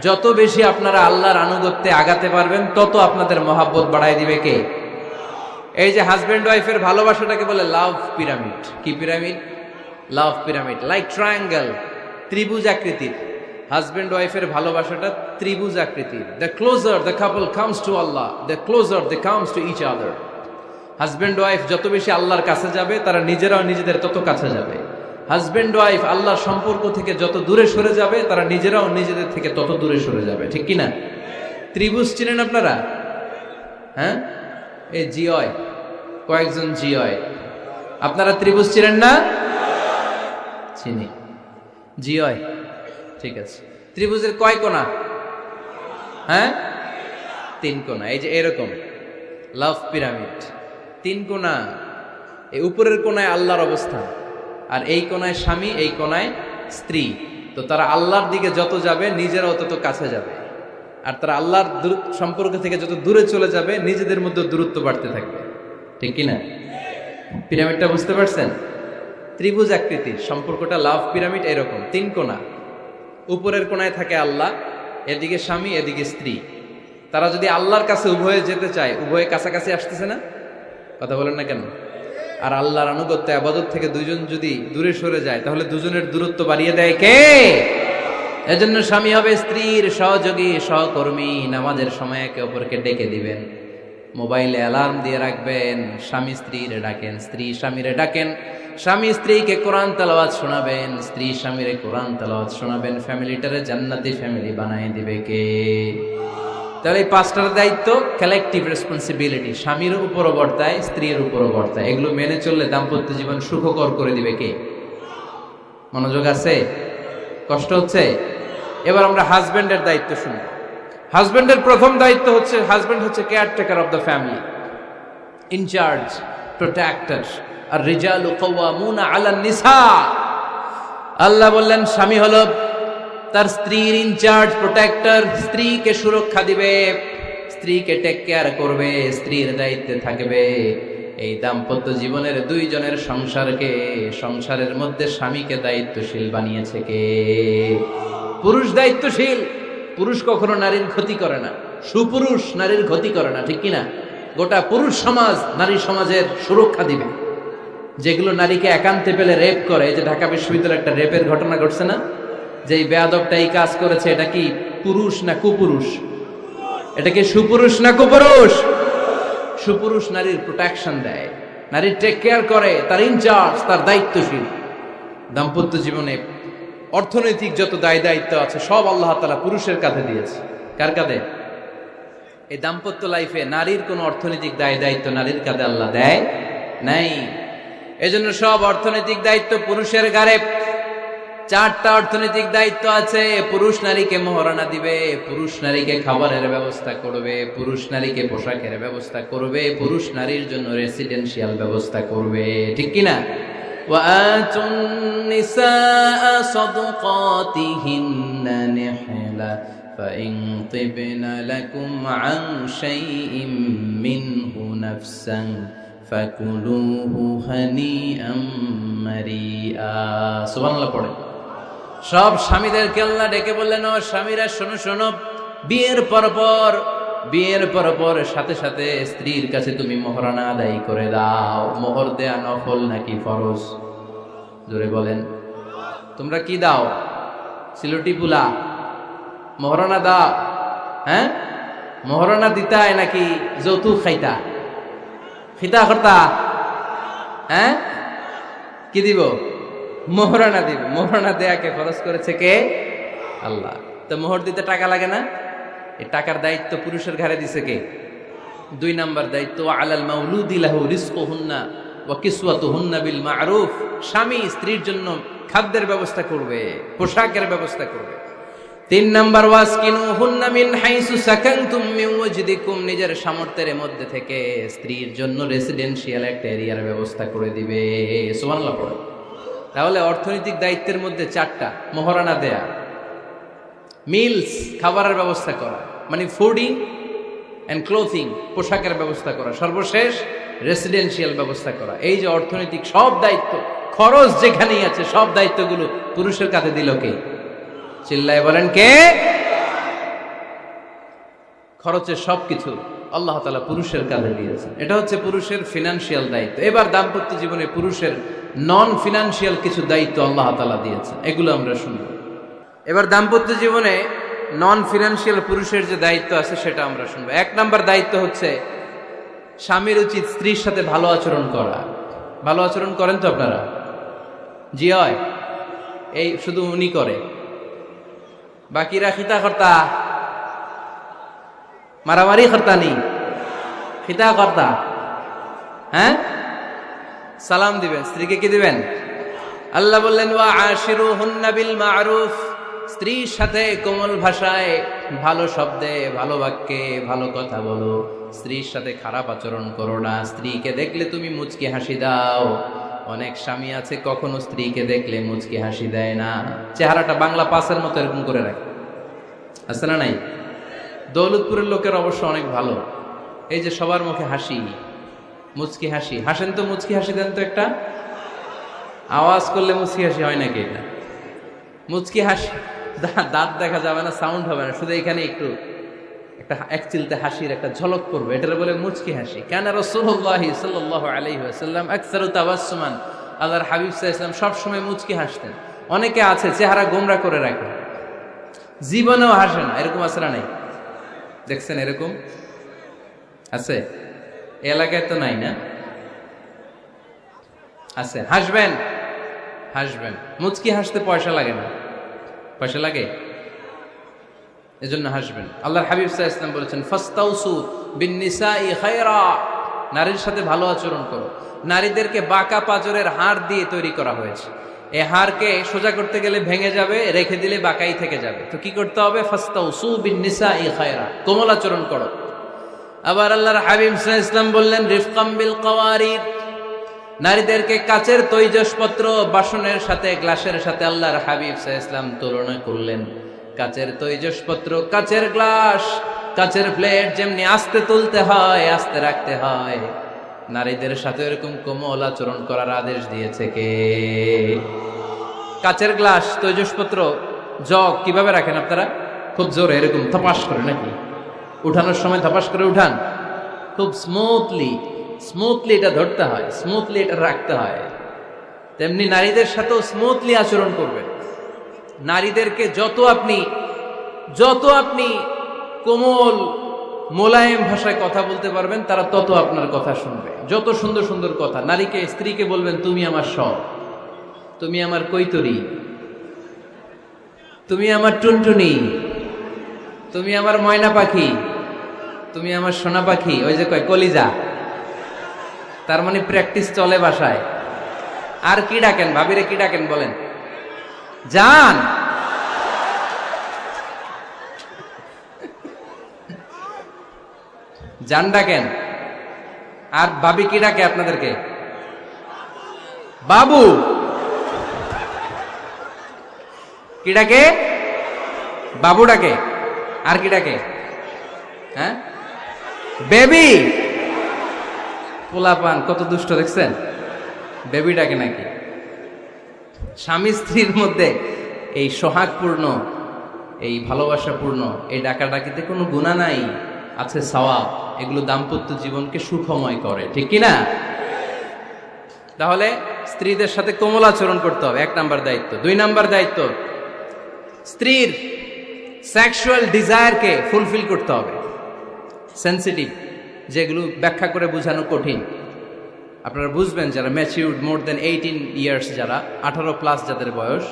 যত বেশি আপনারা আল্লাহর আনুগত্যে আগাতে পারবেন, তত আপনাদের মহাব্বত বাড়ায় দিবে কে? এই যে হাজবেন্ড ওয়াইফের ভালোবাসাটাকে বলে লাভ পিরামিড। কি pyramid? Love pyramid, like triangle, ত্রিভুজ আকৃতির। হাজবেন্ড ওয়াইফের ভালোবাসাটা ত্রিভুজ আকৃতির। The closer the couple comes to Allah, the closer they comes to each other. Husband wife যত বেশি আল্লাহর কাছে যাবে, তারা নিজেরাও নিজেদের তত কাছে যাবে। হাজবেন্ড ওয়াইফ আল্লাহর সম্পর্ক থেকে যত দূরে সরে যাবে, তারা নিজেরাও নিজেদের থেকে তত দূরে সরে যাবে। ঠিক কিনা? ত্রিভুজ চিনেন আপনারা? হ্যাঁ, এই জিওয় কয়েকজন জিওয়, আপনারা ত্রিভুজ চিনেন না? চিনি, জিওয়, ঠিক আছে। ত্রিভুজের কয় কোণা? হ্যাঁ, 3 কোণা। এই যে এরকম লাভ পিরামিড, 3 কোণা। এই উপরের কোণায় আল্লাহর অবস্থান, আর এই কোণায় স্বামী, এই কোণায় স্ত্রী। তো তারা আল্লাহর দিকে যত যাবে, নিজেরাও তত কাছে যাবে। আর তারা আল্লাহর সম্পর্ক থেকে যত দূরে চলে যাবে, নিজেদের মধ্যে দূরত্ব বাড়তে থাকবে। ঠিক কিনা? পিরামিডটা বুঝতে পারছেন? ত্রিভুজ আকৃতির সম্পর্কটা লাভ পিরামিড এরকম, 3 কোণা। উপরের কোণায় থাকে আল্লাহ, এদিকে স্বামী, এদিকে স্ত্রী। তারা যদি আল্লাহর কাছে উভয়ে যেতে চায়, উভয়ে কাছাকাছি আসতেছে না? কথা বলেন না কেন? আর আল্লাহর আনুগত্য ইবাদত থেকে দুইজন যদি দূরে সরে যায়, তাহলে দুজনের দূরত্ব বাড়িয়ে দেয় কে? এজন্য স্বামী হবে স্ত্রীর সহযোগী, সহকর্মী। নামাজের সময় একে অপরকে ডেকে দিবেন, মোবাইলে অ্যালার্ম দিয়ে রাখবেন। স্বামী স্ত্রীরে ডাকেন, স্ত্রী স্বামীরে ডাকেন। স্বামী স্ত্রীকে কোরআন তেলাওয়াত শোনাবেন, স্ত্রী স্বামীরে কোরআন তেলাওয়াত শোনাবেন। ফ্যামিলিটারে জান্নাতি ফ্যামিলি বানায় দিবে কে? তাহলে এই 5টার দায়িত্ব কালেকটিভ রেসপন্সিবিলিটি, স্বামীর উপরও বর্তায়, স্ত্রীর উপরও বর্তায়। এগুলো মেনে চললে দাম্পত্য জীবন সুখকর করে দিবে কে? মনোযোগ আছে? কষ্ট হচ্ছে? এবার আমরা হাজবেন্ডের দায়িত্ব শুনব। হাজবেন্ডের প্রথম দায়িত্ব হচ্ছে, হাজবেন্ড হচ্ছে caretaker of the family, in charge, protector. আর রিজালু কাওয়ামুনা আলান নিসা। আল্লাহ বললেন স্বামী হলো তার স্ত্রীর ইনচার্জ, প্রোটেক্টর। স্ত্রীকে সুরক্ষা দিবে, স্ত্রীকে টেক কেয়ার করবে, স্ত্রীর দায়িত্বে থাকবে। এই দাম্পত্য জীবনের দুইজনের সংসারকে, সংসারের মধ্যে স্বামীকে দায়িত্বশীল বানিয়েছে কে? পুরুষ দায়িত্বশীল। পুরুষ কখনো নারীর ক্ষতি করে না, সুপুরুষ নারীর ক্ষতি করে না। ঠিক কিনা? গোটা পুরুষ সমাজ নারী সমাজের সুরক্ষা দিবে। যেগুলো নারীকে একান্তে পেলে রেপ করে, এই যে ঢাকা বিশ্ববিদ্যালয়ে একটা রেপের ঘটনা ঘটছে না, যে এই বেয়াদবটা এই কাজ করেছে, এটা কি পুরুষ না কুপুরুষ? এটা কি সুপুরুষ না কুপুরুষ? সুপুরুষ নারীর প্রোটেকশন দেয়, নারীর টেক কেয়ার করে, তার ইনচার্জ, তার দায়িত্বশীল। দাম্পত্য জীবনে অর্থনৈতিক যত দায় দায়িত্ব আছে, সব আল্লাহ তাআলা পুরুষের কাঁধে দিয়েছে। কার কাঁধে? এই দাম্পত্য লাইফে নারীর কোনো অর্থনৈতিক দায় দায়িত্ব নারীর কাঁধে আল্লাহ দেয় নাই। এজন্য সব অর্থনৈতিক দায়িত্ব পুরুষের ঘাড়ে। চারটা অর্থনৈতিক দায়িত্ব আছে। পুরুষ নারীকে মহারণা দিবে, পুরুষ নারীকে খাবারের ব্যবস্থা করবে, পুরুষ নারীকে পোশাকের ব্যবস্থা করবে, পুরুষ নারীর জন্য রেসিডেন্সিয়াল ব্যবস্থা করবে, ঠিক কিনা? وآتوا النساء صدقاتهن نحلة فإن طبن لكم عن شيء منه نفسا فكلوه هنيئا مريئا সুবহানাল্লাহ পড়ে। সব স্বামীদেরকে আল্লাহ ডেকে বললেন, ও স্বামীরা শোনো শোনো, বিয়ের পর সাথে সাথে স্ত্রীর কাছে তুমি মোহরানা আদায় করে দাও। মোহর দেয়া নফল নাকি ফরজ? জোরে বলেন। তোমরা কি দাও? সিলটি পুলা মোহরানা দাও? হ্যাঁ, মোহরানা দিতায় নাকি যৌতুক খাইতা? খিতা করতা? হ্যাঁ, কি দিব? মোহরানা দিব। মোহরানা দেয়াকে ফরজ করেছে কে? আল্লাহ। তো মোহর দিতে টাকা লাগে না? এই টাকার দায়িত্ব পুরুষের ঘাড়ে দিছে কে? 2 নাম্বার দায়িত্ব, আলাল মাউলুদি লাহু রিজকুহুন্না ওয়া কিসওয়াতুহুন্না বিল মা'রুফ। স্বামী স্ত্রীর জন্য খাদ্যের ব্যবস্থা করবে, পোশাকের ব্যবস্থা করবে। 3 নাম্বার, ওয়াসকিনুহুন্না মিন হাইসু সাকানতুম মিন ওয়াজদিকুম। নিজের সামর্থ্যের মধ্যে থেকে স্ত্রীর জন্য রেসিডেন্সিয়াল একটা এরিয়ার ব্যবস্থা করে দিবে। সুবহানাল্লাহ পড়ে। তাহলে অর্থনৈতিক দায়িত্বের মধ্যে 4টা: মোহরানা দেয়া, মিলস খাবারের ব্যবস্থা করা, মানে ফুডিং অ্যান্ড ক্লোথিং, পোশাকের ব্যবস্থা করা, সর্বশেষ রেসিডেন্সিয়াল ব্যবস্থা করা। এই যে অর্থনৈতিক সব দায়িত্ব, খরচ যেখানেই আছে, সব দায়িত্বগুলো পুরুষের কাঁধে দিল কে? চিল্লায় বলেন কে? খরচের সবকিছু আল্লাহ তাআলা পুরুষের কাঁধে দিয়েছেন। এটা হচ্ছে পুরুষের ফিনান্সিয়াল দায়িত্ব। এবার দাম্পত্য জীবনে পুরুষের নন ফিনান্সিয়াল কিছু দায়িত্ব আল্লাহ তাআলা দিয়েছেন, এগুলো আমরা শুনব। এবার দাম্পত্য জীবনে নন ফিনান্সিয়াল পুরুষের যে দায়িত্ব আছে সেটা আমরা শুনবো। 1 নাম্বার দায়িত্ব হচ্ছে, স্বামীর উচিত স্ত্রীর সাথে ভালো আচরণ করা। ভালো আচরণ করেন তো আপনারা? জি হয়। এই শুধু উনি করে, বাকিরা খিতা কর্তা, মারামারি কর্তা নেই, খিতা কর্তা। হ্যাঁ, সালাম দিবেন, স্ত্রীকে কি দিবেন? আল্লাহ বললেন, ওয়া আশিরুহুন্না বিল মা'রুফ। স্ত্রীর সাথে কোমল ভাষায়, ভালো শব্দে, ভালো বাক্যে ভালো কথা বলো। স্ত্রীর সাথে খারাপ আচরণ করো না। স্ত্রীকে দেখলে তুমি মুচকি হাসি দাও। অনেক স্বামী আছে কখনো স্ত্রীকে দেখলে মুচকি হাসি দেয় না, চেহারাটা বাংলা পাসের মতো এরকম করে রাখে, আছে না নাই? দৌলতপুরের লোকের অবশ্য অনেক ভালো, এই যে সবার মুখে হাসি, মুচকি হাসি। হাসেন তো, মুচকি হাসি দেন তো একটা। আওয়াজ করলে মুচকি হাসি হয় নাকি? এটা মুচকি হাসি, দাঁত দেখা যাবে না, সাউন্ড হবে না, শুধু এখানে একটু একটা এক চিলতে হাসির একটা ঝলক পড়বে, এটার বলে মুচকি হাসি। কেন? রাসূলুল্লাহ সাল্লাল্লাহু আলাইহি ওয়াসাল্লাম আকসারু তাবাসসুমান, আল্লাহর হাবিব সাল্লাল্লাহু আলাইহি ওয়াসাল্লাম সব সময় মুচকি হাসতেন। অনেকে আছে চেহারা গোমরা করে রাখে, জীবনেও হাসে না, এরকম আছে না নাই? দেখছেন এরকম আছে? এলাকায় তো নাই না? আছে। হাসবেন, হাসবেন। মুচকি হাসতে পয়সা লাগে না, পয়সা লাগে? এজন্য হাসবেন। আল্লাহর হাবিব সাল্লাল্লাহু আলাইহি ওয়াসাল্লাম বলেছেন, ফাস্তাউসু বিন-নিসাই খায়রা। নারীর সাথে ভালো আচরণ করো। নারীদেরকে বাঁকা পাঁজরের হাড় দিয়ে তৈরি করা হয়েছে। এই হাড়কে সোজা করতে গেলে ভেঙে যাবে, রেখে দিলে বাঁকাই থেকে যাবে। তো কি করতে হবে? ফাস্তাউসু বিন-নিসাই খায়রা, কোমল আচরণ করো। আবার আল্লাহর হাবিব সাল্লাল্লাহু আলাইহি ওয়াসাল্লাম বললেন, রিফকাম বিল কাওয়ারিদ। নারীদেরকে কাচের তৈজসপত্র, বাসনের সাথে, গ্লাসের সাথে আল্লাহর হাবিব সাল্লাল্লাহু আলাইহি ওয়াসাল্লাম তুলনা করলেন। কাচের তৈজসপত্র, কাচের গ্লাস, কাচের প্লেট যেমনি আস্তে তুলতে হয়, আস্তে রাখতে হয়, নারীদের সাথে এরকম কোমল আচরণ করার আদেশ দিয়েছে কে? কাচের গ্লাস, তৈজসপত্র, জগ কিভাবে রাখেন আপনারা? খুব জোরে এরকম ধপাস করে নাকি? উঠানোর সময় ধপাস করে উঠান? খুব স্মুথলি এটা ধরতে হয়, স্মুথলি এটা রাখতে হয়। তেমনি নারীদের সাথেও স্মুথলি আচরণ করবে। নারীদেরকে যত আপনি কোমল মোলায়েম ভাষায় কথা বলতে পারবেন, তারা তত আপনার কথা শুনবে। যত সুন্দর সুন্দর কথা নারীকে, স্ত্রীকে বলবেন, তুমি আমার সব, তুমি আমার কৈতরি, তুমি আমার টুনটুনি, তুমি আমার ময়না পাখি, তুমি আমার সোনা পাখি। ওই যে কয় কলিজা, তার মানে প্র্যাকটিস চলে বাসায়। আর কি ডাকেন? ভাবিরে কি ডাকেন বলেন? যান। যান ডাকেন। আর ভাবি কি ডাকে আপনাদেরকে? বাবু। কি ডাকে? বাবু ডাকে। আর কি ডাকে? হ্যাঁ, বেবি। পোলাপান কত দুষ্ট দেখছেন, বেবি ডাকে নাকি। স্বামী স্ত্রীর মধ্যে এই সোহাগপূর্ণ, এই ভালোবাসাপূর্ণ এই ডাকাডাকিতে কোনো গুনাহ নাই, আছে সওয়াব। এগুলো দাম্পত্য জীবনকে সুখময় করে, ঠিক কিনা? তাহলে স্ত্রীদের সাথে কোমল আচরণ করতে হবে, 1 নাম্বার দায়িত্ব। 2 নাম্বার দায়িত্ব, স্ত্রীর সেক্সুয়াল ডিজায়ারকে ফুলফিল করতে হবে। সেন্সিটিভ, যেগুলো ব্যাখ্যা করে বোঝানো কঠিন। আপনারা বুঝবেন যারা ম্যাচিউরড, মোর দেন 18 ইয়ার্স, যারা 18+ যাদের বয়স,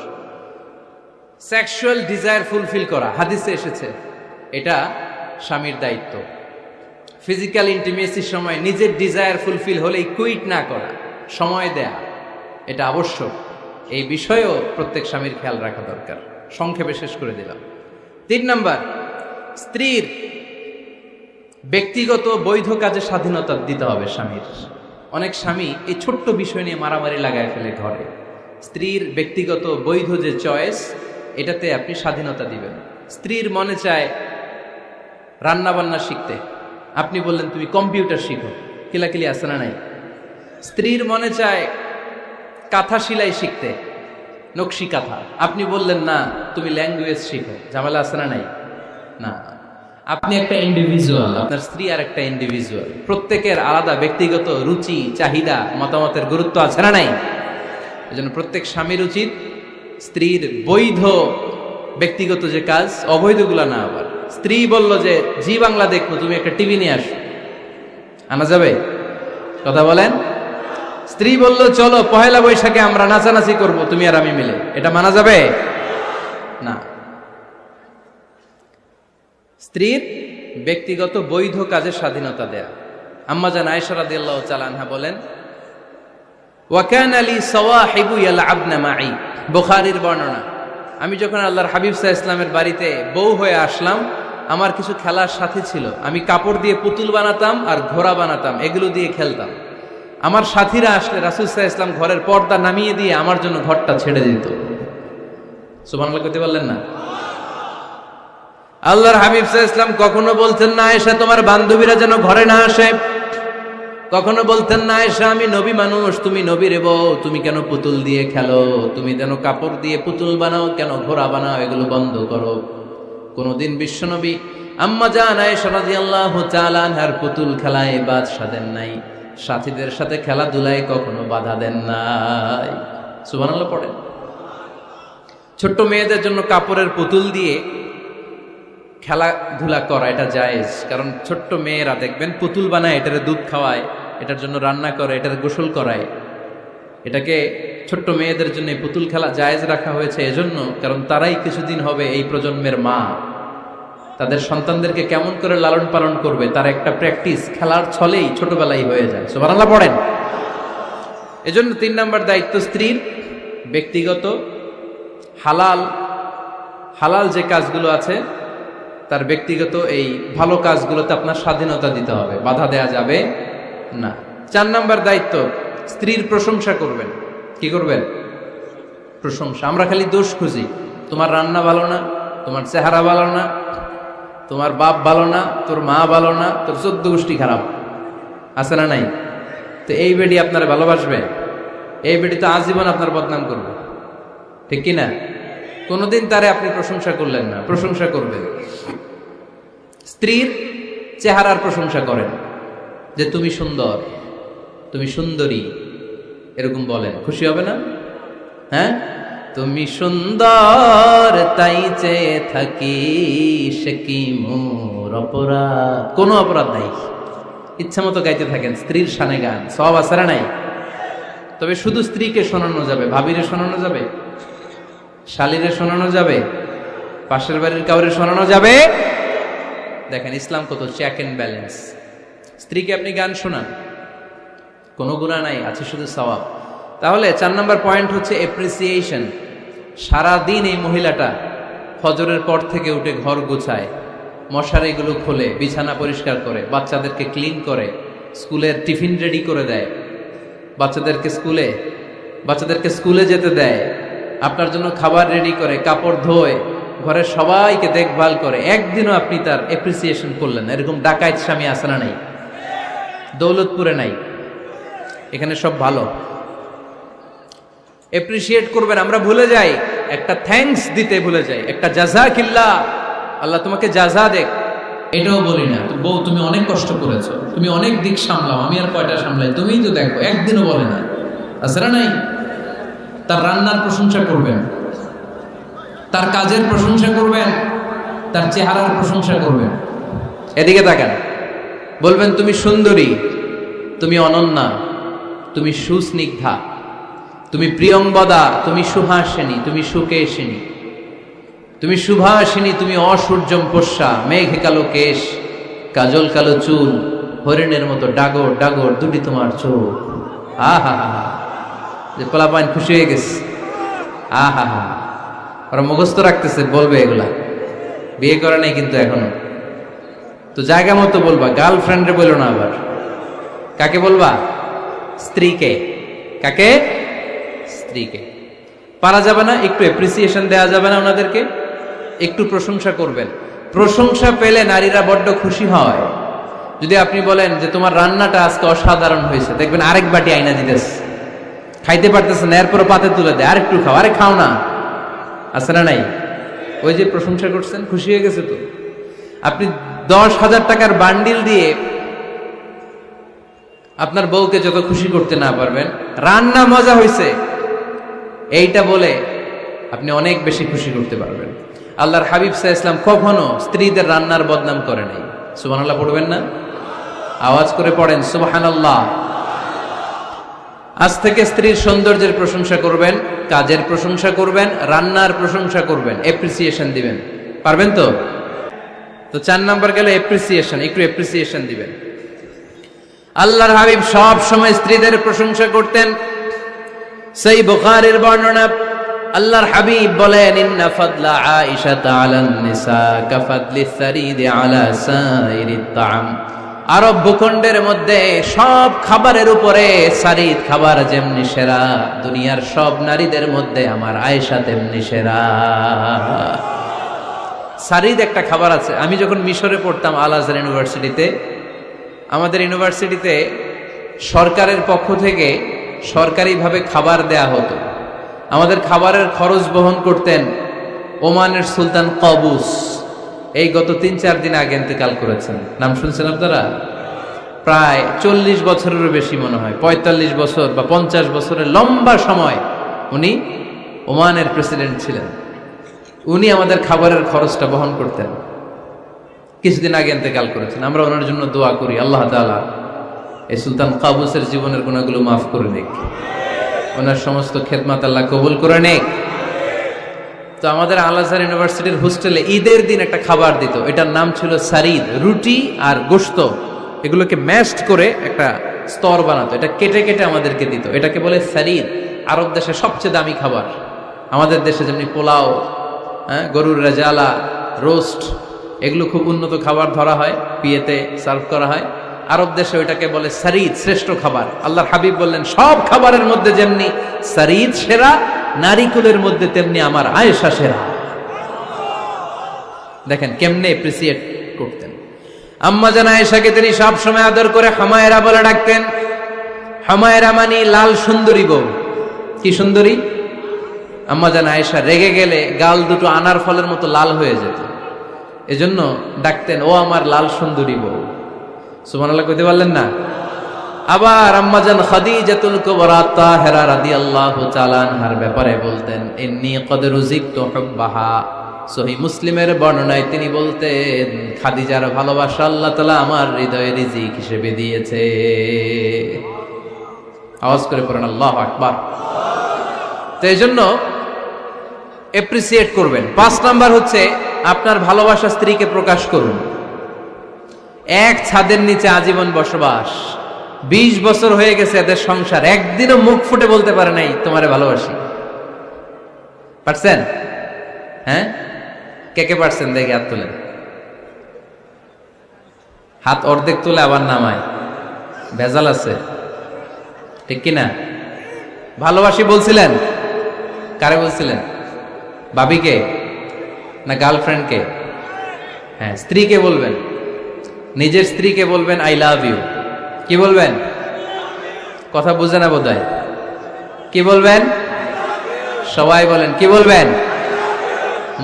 সেক্সুয়াল ডিজায়ার ফুলফিল করা হাদিসে এসেছে, এটা স্বামীর দায়িত্ব। ফিজিক্যাল ইন্টিমেসির সময় নিজের ডিজায়ার ফুলফিল হলেই কুইট না করা, সময় দেয়া, এটা আবশ্যক। এই বিষয়েও প্রত্যেক স্বামীর খেয়াল রাখা দরকার। সংক্ষেপে শেষ করে দিলাম। 3 নাম্বার, স্ত্রীর ব্যক্তিগত বৈধ কাজে স্বাধীনতা দিতে হবে স্বামীর। অনেক স্বামী এই ছোট্ট বিষয় নিয়ে মারামারি লাগায় ফেলে ঘরে। স্ত্রীর ব্যক্তিগত বৈধ যে চয়েস, এটাতে আপনি স্বাধীনতা দিবেন। স্ত্রীর মনে চায় রান্না বান্না শিখতে, আপনি বললেন তুমি কম্পিউটার শিখো, কিলাকিলি আছে না নাই? স্ত্রীর মনে চায় কাঁথা সেলাই শিখতে, নকশি কাঁথা, আপনি বললেন না তুমি ল্যাঙ্গুয়েজ শিখো, ঝামেলা আছে না নাই? না, আপনি একটা ইন্ডিভিজুয়াল, আপনার স্ত্রী আর একটা ইন্ডিভিজুয়াল, প্রত্যেকের আলাদা ব্যক্তিগত রুচি, চাহিদা, মতামতের গুরুত্ব আছে না নাই? এজন্য প্রত্যেক স্বামীর উচিত স্ত্রীর বৈধ ব্যক্তিগত যে কাজ, অবৈধগুলা না। আবার স্ত্রী বলল যে জি বাংলা দেখবো, তুমি একটা টিভি নিয়ে আসো, আনা যাবে? কথা বলেন। স্ত্রী বলল চলো পহেলা বৈশাখে আমরা নাচানাচি করব তুমি আর আমি মিলে, এটা মানা যাবে না। স্ত্রীর ব্যক্তিগত বৈধ কাজের স্বাধীনতা দেয়া। আম্মা জান আয়েশা রাদিয়াল্লাহু তাআলা আনহা বলেন, ওয়া কানা লি সাওয়াহিবু ইয়ালআবনা মাই, বুখারীর বর্ণনা, আমি যখন আল্লাহর হাবিব সাল্লাল্লাহু আলাইহি ওয়াসাল্লামের বাড়িতে বউ হয়ে আসলাম, আমার কিছু খেলার সাথী ছিল। আমি কাপড় দিয়ে পুতুল বানাতাম আর ঘোড়া বানাতাম, এগুলো দিয়ে খেলতাম। আমার সাথীরা আসলে রাসূল সাল্লাল্লাহু আলাইহি ওয়াসাল্লাম ঘরের পর্দা নামিয়ে দিয়ে আমার জন্য ঘরটা ছেড়ে দিত। সুবহানাল্লাহ কইতে পারলেন না? আল্লাহর হাবিব সাল্লাল্লাহু আলাইহি ওয়াসাল্লাম কখনো বলতেন না আয়েশা তোমার বান্ধবীরা যেন ঘরে না আসে, কখনো বলতেন না আয়েশা আমি নবী মানুষ, তুমি নবীর বউ, তুমি কেন পুতুল দিয়ে খেলো, তুমি যেন কাপড় দিয়ে পুতুল বানাও, কেন ঘোড়া বানাও, এগুলো বন্ধ করো। কোনদিন বিশ্বনবী আম্মা জান আয়েশা রাদিয়াল্লাহু তাআলা আনহার পুতুল খেলায় বাধা দেন নাই, সাথীদের সাথে খেলাধুলায় কখনো বাধা দেন নাই। সুবহানাল্লাহ পড়েন। ছোট্ট মেয়েদের জন্য কাপড়ের পুতুল দিয়ে খেলাধুলা করা এটা জায়েজ, কারণ ছোট্ট মেয়েরা দেখবেন পুতুল বানায়, এটারে দুধ খাওয়ায়, এটার জন্য রান্না করে, এটার গোসল করায়। এটাকে ছোট্ট মেয়েদের জন্য পুতুল খেলা জায়েজ রাখা হয়েছে এজন্য, কারণ তারাই কিছুদিন হবে এই প্রজন্মের মা। তাদের সন্তানদেরকে কেমন করে লালন পালন করবে তার একটা প্র্যাকটিস খেলার ছলেই ছোটবেলায় হয়ে যায়। সুবহানাল্লাহ পড়েন। এজন্য 3 নাম্বার দায়িত্ব স্ত্রীর ব্যক্তিগত হালাল যে কাজগুলো আছে, তার ব্যক্তিগত এই ভালো কাজগুলোতে আপনার স্বাধীনতা দিতে হবে, বাধা দেয়া যাবে না। 4 নাম্বার দায়িত্ব, স্ত্রীর প্রশংসা করবেন। কি করবেন? প্রশংসা। আমরা খালি দোষ খুঁজি, তোমার রান্না ভালো না, তোমার চেহারা ভালো না, তোমার বাপ ভালো না, তোর মা ভালো না, তোর 14 গোষ্ঠী খারাপ, আছে না নাই? তো এই বেডি আপনারা ভালোবাসবে? এই বেডি তো আজীবন আপনার বদনাম করবে, ঠিক কিনা? কোনোদিন তারে আপনি প্রশংসা করলেন না, প্রশংসা করবেন। স্ত্রীর চেহারার প্রশংসা করেন, যে তুমি সুন্দর, তুমি সুন্দরী, এরকম বলেন, খুশি হবে না? হ্যাঁ, তুমি সুন্দর তাই চেয়ে থাকি, সে কি মোর অপরাধ? কোনো অপরাধ নাই, ইচ্ছা মতো গাইতে থাকেন স্ত্রীর শানে গান, সব আসারা নাই। তবে শুধু স্ত্রীকে শোনানো যাবে, ভাবিরে শোনানো যাবে, শালীরে শোনানো যাবে, পাশের বাড়ির কাউরে শোনানো যাবে? দেখেন ইসলাম কত চেক এন্ড ব্যালেন্স। স্ত্রীকে আপনি গান শোনান, কোনো গুনাহ নাই, আছে শুধু সওয়াব। তাহলে 4 নম্বর পয়েন্ট হচ্ছে এপ্রিসিয়েশন, সারাদিন এই মহিলাটা ফজরের পর থেকে উঠে ঘর গোছায়, মশারিগুলো খোলে, বিছানা পরিষ্কার করে, বাচ্চাদেরকে ক্লিন করে, স্কুলের টিফিন রেডি করে দেয়, বাচ্চাদেরকে স্কুলে যেতে দেয়, আপনার জন্য খাবার রেডি করে, কাপড় ধোয়, ঘরের সবাইকে দেখভাল করে। একদিনও আপনি তার এপ্রিসিয়েশন করলেন না। এরকম ডাকাইত স্বামী আছে না নাই? দৌলতপুরে নাই, এখানে সব ভালো। এপ্রিসিয়েট করবেন, আমরা ভুলে যাই, একটা থ্যাঙ্কস দিতে ভুলে যাই, একটা জাযাকিল্লাহ, আল্লাহ তোমাকে জাযা দেখ, এটাও বলি না। বউ তুমি অনেক কষ্ট করেছো, তুমি অনেক দিক সামলাও, আমি আর কয়টা সামলাই, তুমিই তো দেখো, একদিনও বলে না। আছে না নাই? তার রান্নার প্রশংসা করবেন, তার কাজের প্রশংসা করবেন, তার চেহারার প্রশংসা করবেন। এদিকে তাকান, বলবেন তুমি সুন্দরী, তুমি অনন্যা, তুমি সুস্নিগ্ধা, তুমি প্রিয়ংবদা, তুমি সুহাসিনী, তুমি সুকেশিনী, তুমি সুভাষিনী, তুমি অসূর্যম পোষ্যা, মেঘে কালো কেশ, কাজল কালো চুল, হরিণের মতো ডাগর ডাগর দুটি তোমার চোখ। আহা হা, যে পোলাপাইন খুশি হয়ে গেছে। আহা হা, ওরা মুখস্থ রাখতেছে, বলবে এগুলা, বিয়ে করে নাই কিন্তু এখনো। তো জায়গা মতো বলবা, গার্লফ্রেন্ডে বলো না আবার। কাকে বলবা? স্ত্রীকে। কাকে? স্ত্রীকে। পারা যাবে না? একটু এপ্রিসিয়েশন দেওয়া যাবে না ওনাদেরকে? একটু প্রশংসা করবেন। প্রশংসা পেলে নারীরা বড্ড খুশি হয়। যদি আপনি বলেন যে তোমার রান্নাটা আজকে অসাধারণ হয়েছে, দেখবেন আরেক বাটি আইনা দিতেছে, খাইতে পারতেছে না, এরপর পাতে তুলে দেয়, আরেকটু খাও, আরে খাও না। আছে না নাই? ওই যে প্রশংসা করছেন, খুশি হয়ে গেছে তো। আপনি 10,000 টাকার বান্ডিল দিয়ে আপনার বউকে যত খুশি করতে না পারবেন, রান্না মজা হয়েছে এইটা বলে আপনি অনেক বেশি খুশি করতে পারবেন। আল্লাহর হাবিব সাল্লাল্লাহু আলাইহি ওয়াসাল্লাম কখনো স্ত্রীদের রান্নার বদনাম করে নাই। সুবহানাল্লাহ পড়বেন না? আওয়াজ করে পড়েন সুবহানাল্লাহ। আজ থেকে স্ত্রীর সৌন্দর্যের প্রশংসা করবেন, কাজের প্রশংসা করবেন, রান্নার প্রশংসা করবেন, এপ্রিসিয়েশন দিবেন। পারবেন তো? তো 4 নাম্বার গেল এপ্রিসিয়েশন, একটু এপ্রিসিয়েশন দিবেন। আল্লাহর হাবিব সব সময় স্ত্রীদের প্রশংসা করতেন। সেই বুখারীর বর্ণনা, আল্লাহর হাবিব বলেন, ইন্না ফাদলা আয়েশা আলান নিসা কাফাদলি সারিদ আলা সাইরিত তাআম। আরব ভূখণ্ডের মধ্যে সব খাবারের উপরে সারিদ খাবার যেমনি সেরা, দুনিয়ার সব নারীদের মধ্যে আমার আয়েশা তেমনি সেরা। সারিদ একটা খাবার আছে। আমি যখন মিশরে পড়তাম আল আজহার ইউনিভার্সিটিতে, আমাদের ইউনিভার্সিটিতে সরকারের পক্ষ থেকে সরকারিভাবে খাবার দেয়া হতো। আমাদের খাবারের খরচ বহন করতেন ওমানের সুলতান কাবুস। এই গত 3-4 দিন আগে ইন্তেকাল করেছেন। নাম শুনছেন আপনারা? প্রায় 40 বছরেরও বেশি মনে হয়, 45 বছর বা 50 বছরের লম্বা সময় উনি ওমানের প্রেসিডেন্ট ছিলেন। উনি আমাদের খাবারের খরচটা বহন করতেন। কিছুদিন আগে ইন্তেকাল করেছেন। আমরা ওনার জন্য দোয়া করি, আল্লাহ তাআলা এই সুলতান কাবুসের জীবনের গুনাহগুলো মাফ করে নিক, ওনার সমস্ত খেদমত আল্লাহ কবুল করে নিক। তো আমাদের আল আজহার ইউনিভার্সিটির হোস্টেলে ঈদের দিন একটা খাবার দিত, এটার নাম ছিল সারিদ। রুটি আর গোশত এগুলোকে ম্যাশড করে একটা স্তর বানাতো, এটা কেটে কেটে আমাদেরকে দিত। এটাকে বলে সারিদ। আরব দেশে সবচেয়ে দামি খাবার। আমাদের দেশে যেমনি পোলাও, গরুর রেজালা, রোস্ট, এগুলো খুব উন্নত খাবার ধরা হয়, বিয়েতে সার্ভ করা হয়। আরব দেশে ওইটাকে বলে সারিদ, শ্রেষ্ঠ খাবার। আল্লাহর হাবিব বললেন, সব খাবারের মধ্যে যেমনি সারিদ সেরা, নারীকুলের মধ্যে তেমনি আমার আয়েশা সেরা। দেখেন কেমনে এপ্রিসিয়েট করতেন। আম্মা জান আয়েশাকে তিনি সব সময় আদর করে হামায়রা বলে ডাকতেন। হামায়রা মানে লাল সুন্দরী বউ। কি সুন্দরী? আম্মা জান আয়েশা রেগে গেলে গাল দুটো আনার ফলের মতো লাল হয়ে যেত, এজন্য ডাকতেন, ও আমার লাল সুন্দরী বউ। সুবহানাল্লাহ কইতে পারলেন না? আবার আম্মাজান খাদিজাতুল কুবরা তাহেরা রাদিয়াল্লাহু তাআলা আনহার ব্যাপারে বলতেন, ইন্নী ক্বাদ রুজিকতু হুব্বাহা। সহিহ মুসলিমের বর্ণনায় তিনি বলতেন, খাদিজার ভালোবাসা আল্লাহ তাআলা আমার হৃদয়ে রিজিক হিসেবে দিয়েছে। আওয়াজ করে পড়েন আল্লাহু আকবার। তো এইজন্য এপ্রিসিয়েট করবেন। 5 নাম্বার হচ্ছে আপনার ভালোবাসা স্ত্রীকে প্রকাশ করুন। এক ছাদের নিচে আজীবন বসবাস, 20 বছর হয়ে গেছে এদের সংসার, একদিনও মুখ ফুটে বলতে পারে নাই তোমারে ভালোবাসি। পারছেন? হ্যাঁ, কে কে পারছেন দেখে হাত তোলেন। হাত অর্ধেক তুলে আবার নামায়, ভেজাল আছে, ঠিক কিনা? ভালোবাসি বলছিলেন? কারে বলছিলেন? ভাবিকে না গার্লফ্রেন্ডকে? হ্যাঁ, স্ত্রীকে বলবেন, নিজের স্ত্রীকে বলবেন আই লাভ ইউ। কি বলবেন? কথা বুঝে না বোধহয়। কি বলবেন? সবাই বলেন, কি বলবেন?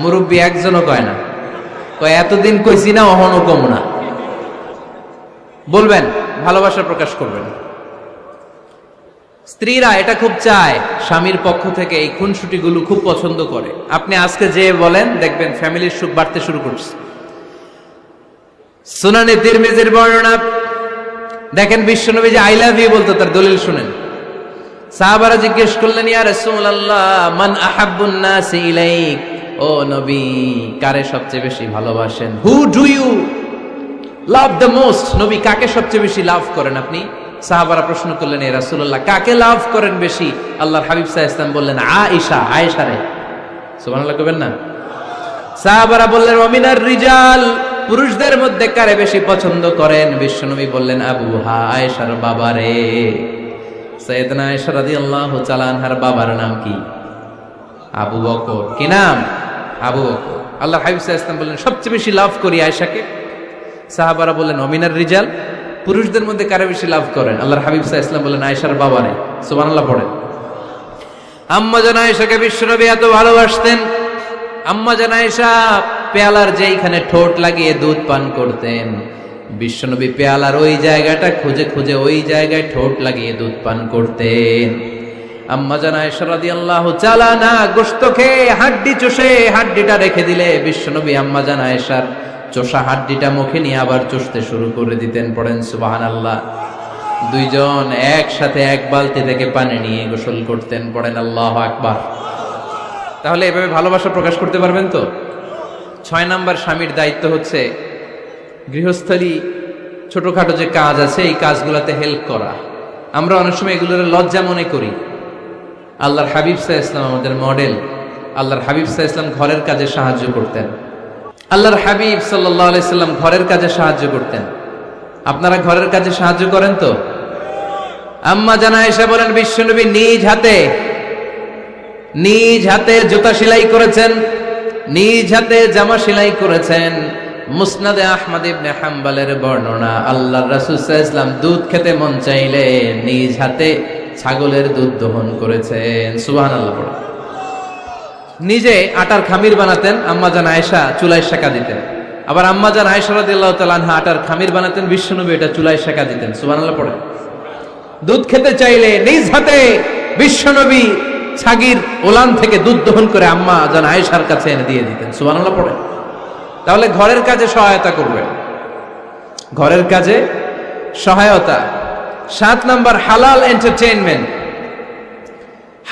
মুরব্বী একজনও কয় না, কয় এতদিন কইছি না, অহনো কম না। বলবেন, ভালোবাসা প্রকাশ করবেন। স্ত্রীরা এটা খুব চায়, স্বামীর পক্ষ থেকে এই খুনসুটিগুলো খুব পছন্দ করে। আপনি আজকে যে বলেন, দেখবেন ফ্যামিলির সুখ বাড়তে শুরু করছে। সুনানে তিরমিজির বর্ণনা দেখেন, বিশ্বনবী যে আই লাভ ইউ বলতো, তার দলিল শুনেন। সাহাবারা জিজ্ঞেস করলেন, ইয়া রাসূলুল্লাহ, মান আহাব্বুন নাসি ইলাইক, ও নবী, কারে সবচেয়ে বেশি ভালোবাসেন? Who do you love the most? নবী, কাকে সবচেয়ে বেশি লাভ করেন আপনি? সাহাবারা প্রশ্ন করলেন, ইয়া রাসূলুল্লাহ, কাকে লাভ করেন বেশি? আল্লাহর হাবিব সাল্লাল্লাহু আলাইহি ওয়াসাল্লাম বললেন, আয়েশা, আয়েশা রে। সুবহানাল্লাহ কইবেন না? সাহাবারা বললেন, ওমিনার রিজাল, পুরুষদের মধ্যে কারে বেশি পছন্দ করেন? বিশ্বনবী বললেন, আবুহা, আয়েশার বাবারে। সাইয়েদনা আয়েশা রাদিয়াল্লাহু তাআলা আনহার বাবার নাম কি? আবু বকর। কি নাম? আবু বকর। আল্লাহর হাবিব সাল্লাল্লাহু আলাইহি ওয়াসাল্লাম বললেন, সবচেয়ে বেশি লাভ করি আয়েশাকে। সাহাবারা বললেন, ওমিনার রিজাল, পুরুষদের মধ্যে কারে বেশি লাভ করেন? আল্লাহর হাবিব সাল্লাল্লাহু আলাইহি ওয়াসাল্লাম বললেন, আয়েশার বাবারে। সুবহানাল্লাহ পড়েন। আম্মা জান আয়েশাকে বিশ্বনবী এত ভালোবাসতেন। আম্মা জান আয়েশা পেয়ালার যেইখানে ঠোঁট লাগিয়ে দুধ পান করতেন, বিশ্বনবী পেয়ালার ওই জায়গাটা খুঁজে খুঁজে ওই জায়গায় ঠোঁট লাগিয়ে দুধ পান করতেন। আম্মা জান আয়েশা রাদিয়াল্লাহু তাআলা না গোশত খেয়ে হাড্ডি চষে হাড্ডিটা রেখে দিলে বিশ্বনবী আম্মা জান আয়েশার চষা হাড্ডিটা মুখে নিয়ে আবার চষতে শুরু করে দিতেন। পড়েন সুবহানাল্লাহ। দুইজন একসাথে এক বালতি থেকে পানি নিয়ে গোসল করতেন। পড়েন আল্লাহু আকবার। তাহলে এভাবে ভালোবাসা প্রকাশ করতে পারবেন তো? 6 নাম্বার স্বামীর দায়িত্ব হচ্ছে গৃহস্থলী ছোটখাটো যে কাজ আছে এই কাজগুলোতে হেল্প করা। আমরা অনেক সময় এগুলোর লজ্জা মনে করি। আল্লাহর হাবিব সাল্লাল্লাহু আলাইহি ওয়াসাল্লাম আমাদের মডেল। আল্লাহর হাবিব সাল্লাল্লাহু আলাইহি ওয়াসাল্লাম ঘরের কাজে সাহায্য করতেন। আল্লাহর হাবিব সাল্লাল্লাহু আলাইহি ওয়াসাল্লাম ঘরের কাজে সাহায্য করতেন। আপনারা ঘরের কাজে সাহায্য করেন তো? আম্মা জান আয়েশা বলেন, বিশ্বনবী নিজ হাতে জুতা সেলাই করেছেন, নিজ হাতে জামা সেলাই করেছেন। মুসনাদে আহমদ ইবনে হাম্বলের বর্ণনা, আল্লাহর রাসূল সাল্লাল্লাহু আলাইহি ওয়াসাল্লাম দুধ খেতে মন চাইলে নিজ হাতে ছাগলের দুধ দহন করেছেন। সুবহানাল্লাহ। নিজে আটার খামির বানাতেন, আম্মা জান আয়েশা চুলায় সেকা দিতেন। আবার আম্মা জান আয়েশা রাদিয়াল্লাহু তাআলা আনহা আটার খামির বানাতেন, বিশ্বনবী এটা চুলায় সেকা দিতেন। সুবহানাল্লাহ পড়ে। দুধ খেতে চাইলে নিজ হাতে বিশ্বনবী ছাগির ওলান থেকে দুধ দহন করে আম্মা জান আয়েশার কাছে এনে দিয়ে দিতেন। সুবহানাল্লাহ পড়ে। তাহলে ঘরের কাজে সহায়তা করবেন, ঘরের কাজে সহায়তা। 7 নাম্বার, হালাল এন্টারটেইনমেন্ট,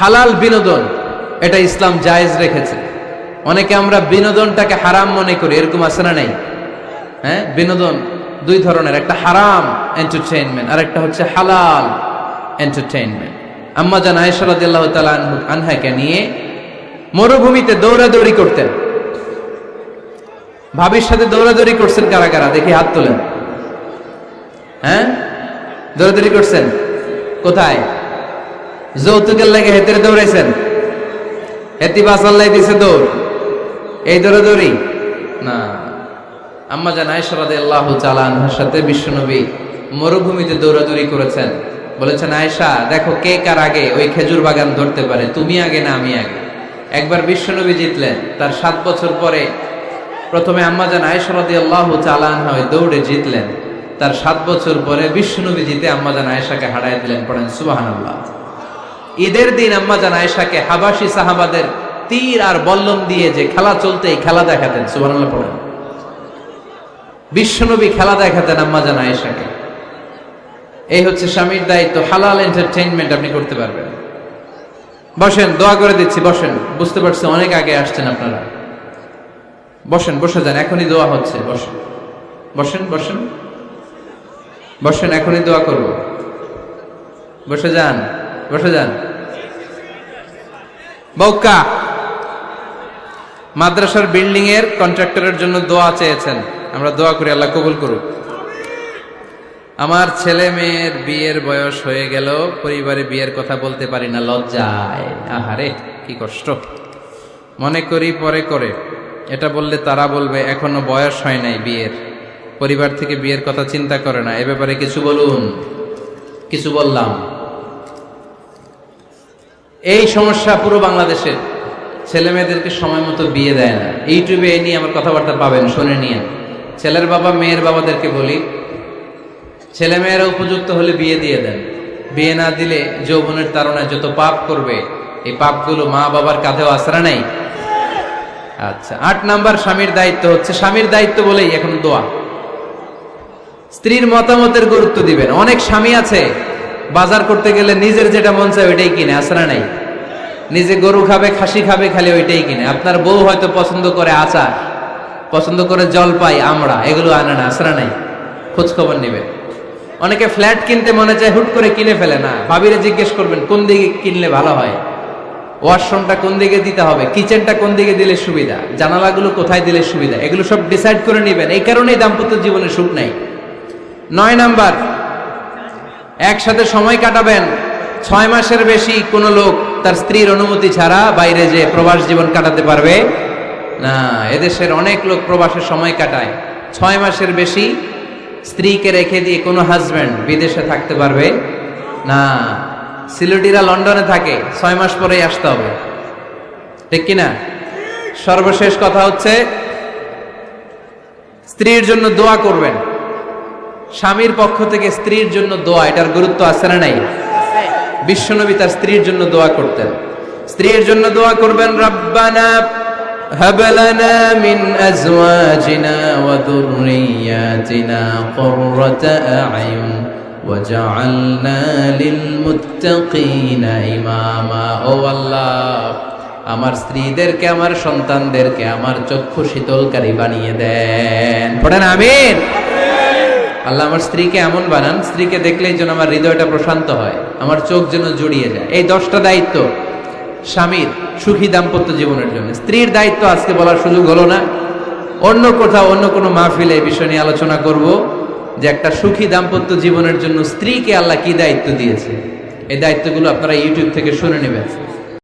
হালাল বিনোদন। এটা ইসলাম জায়েজ রেখেছে। অনেকে আমরা বিনোদনটাকে হারাম মনে করি, এরকম আছে না নাই? হ্যাঁ, বিনোদন দুই ধরনের, একটা হারাম এন্টারটেইনমেন্ট আর একটা হচ্ছে হালাল এন্টারটেইনমেন্ট। আম্মা জান আয়েশা রাদিয়াল্লাহু তাআলা আনহাকে নিয়ে মরুভূমিতে দৌড়াদৌড়ি করতেন। ভাবির সাথে দৌড়াদৌড়ি করছেন কারা কারা? দেখি হাত তোলেন। হ্যাঁ, দৌড়াদৌড়ি করছেন কোথায়? যৌতুকের লাগে হেতেরে দৌড়াইছেন? হেতি বাসাল্লাই দিছে দৌড়, এই দৌড়াদৌড়ি না। আম্মা জান আয়েশা রাদিয়াল্লাহু তাআলা আনহার সাথে বিশ্বনবী মরুভূমিতে দৌড়াদৌড়ি করেছেন। বলেছেন, আয়েশা দেখো কে কার আগে ওই খেজুর বাগান ধরতে পারে, তুমি আগে না আমি আগে। একবার বিশ্বনবী জিতলেন, তার 7 বছর পরে প্রথমে আম্মা জান আয়েশা রাদিয়াল্লাহু তাআলা আনহা ওই দৌড়ে জিতলেন। তার 7 বছর পরে বিশ্বনবী জিতে আম্মা জান আয়েশাকে হারায় দিলেন। পড়েন সুবহানাল্লাহ। ঈদের দিন আম্মা জান আয়েশাকে হাবাসী সাহাবাদের তীর আর বল্লম দিয়ে যে খেলা চলতে এই খেলা দেখাতেন। সুবহানাল্লাহ পড়েন। বিশ্বনবী খেলা দেখাতেন আম্মা জান আয়েশাকে। এই হচ্ছে স্বামীর দায়িত্ব। হালাল এন্টারটেইনমেন্ট আপনি করতে পারবেন। বসেন, দোয়া করে দিচ্ছি, বসেন। বুঝতে পারছি অনেক আগে আসছেন আপনারা। বসেন, বসে যান, এখনই দোয়া হচ্ছে। বসেন বসেন বসেন বসেন, এখনই দোয়া করব। বসে যান, বসে যান। বউকা মাদ্রাসার বিল্ডিং এর কন্ট্রাক্টরের জন্য দোয়া চেয়েছেন, আমরা দোয়া করি আল্লাহ কবুল করুক। আমার ছেলে মেয়ের বিয়ের বয়স হয়ে গেল, পরিবারে বিয়ের কথা বলতে পারি না, লজ্জায়। আহারে কি কষ্ট। মনে করি পরে করে, এটা বললে তারা বলবে এখনো বয়স হয় নাই বিয়ের, পরিবার থেকে বিয়ের কথা চিন্তা করে না। এ ব্যাপারে কিছু বলুন। কিছু বললাম। এই সমস্যা পুরো বাংলাদেশের, ছেলে মেয়েদেরকে সময় মতো বিয়ে দেয় না। ইউটিউবে এই নিয়ে আমার কথাবার্তা পাবেন, শুনে নিয়ে। ছেলের বাবা মেয়ের বাবাদেরকে বলি, ছেলে মেয়েরা উপযুক্ত হলে বিয়ে দিয়ে দেন। বিয়ে না দিলে যৌবনের তাড়নায় যত পাপ করবে, এই পাপগুলো মা বাবার কাঁধেও আছড়া নেই। আচ্ছা, 8 নাম্বার স্বামীর দায়িত্ব হচ্ছে, স্বামীর দায়িত্ব বলেই এখন দোয়া। স্ত্রীর মতামতের গুরুত্ব দিবেন। অনেক স্বামী আছে বাজার করতে গেলে নিজের যেটা মন চায় ওইটাই কিনে, আছড়া নাই। নিজে গরু খাবে, খাসি খাবে, খালি ওইটাই কিনে। আপনার বউ হয়তো পছন্দ করে আচার, পছন্দ করে জলপাই, আমড়া, এগুলো আনে না, আছড়া নাই। খোঁজ খবর নেবেন। অনেকে ফ্ল্যাট কিনতে মনে চায়, হুট করে কিনে ফেলে না। ভাবিরে জিজ্ঞেস করবেন কোন দিকে কিনলে ভালো হয়, ওয়াশরুমটা কোন দিকে দিতে হবে, কিচেনটা কোন দিকে দিলে সুবিধা, জানালাগুলো কোথায় দিলে সুবিধা, এগুলো সব ডিসাইড করে নেবেন। এই কারণেই দাম্পত্য জীবনে সুখ নাই। 9 নাম্বার, একসাথে সময় কাটাবেন। 6 মাসের বেশি কোনো লোক তার স্ত্রীর অনুমতি ছাড়া বাইরে যে প্রবাস জীবন কাটাতে পারবে না। এদেশের অনেক লোক প্রবাসে সময় কাটায়। 6 মাসের বেশি স্ত্রীকে রেখে দিয়ে কোনো হাজব্যান্ড বিদেশে থাকতে পারবে না। সিলেটিরা লন্ডনে থাকে, 6 মাস পরেই আসতে হবে, ঠিক কিনা? সর্বশেষ কথা হচ্ছে, স্ত্রীর জন্য দোয়া করবেন। স্বামীর পক্ষ থেকে স্ত্রীর জন্য দোয়া, এটার গুরুত্ব আছে না নাই? বিশ্বনবী তার স্ত্রীর জন্য দোয়া করতেন। স্ত্রীর জন্য দোয়া করবেন, রব্বানা হাব লানা মিন আজওয়াজিনা ওয়া যুররিয়াতিনা কুররাতা আ'য়ুন ওয়াজআলনা লিল মুত্তাকিনা ইমামা। ও আল্লাহ, আমার স্ত্রীদেরকে, আমার সন্তানদেরকে আমার চক্ষু শীতলকারী বানিয়ে দেন। পড়েন আমিন। আল্লাহ আমার স্ত্রীকে এমন বানান, স্ত্রীকে দেখলেই যেন আমার হৃদয়টা প্রশান্ত হয়, আমার চোখ যেন জুড়িয়ে যায়। এই 10টা দায়িত্ব স্বামীর সুখী দাম্পত্য জীবনের জন্য। স্ত্রীর দায়িত্ব আজকে বলার সুযোগ হলো না, অন্য কোথাও অন্য কোনো মাহফিলে এই বিষয় নিয়ে আলোচনা করব, যে একটা সুখী দাম্পত্য জীবনের জন্য স্ত্রীকে আল্লাহ কি দায়িত্ব দিয়েছে। এই দায়িত্বগুলো আপনারা ইউটিউব থেকে শুনে নেবেন।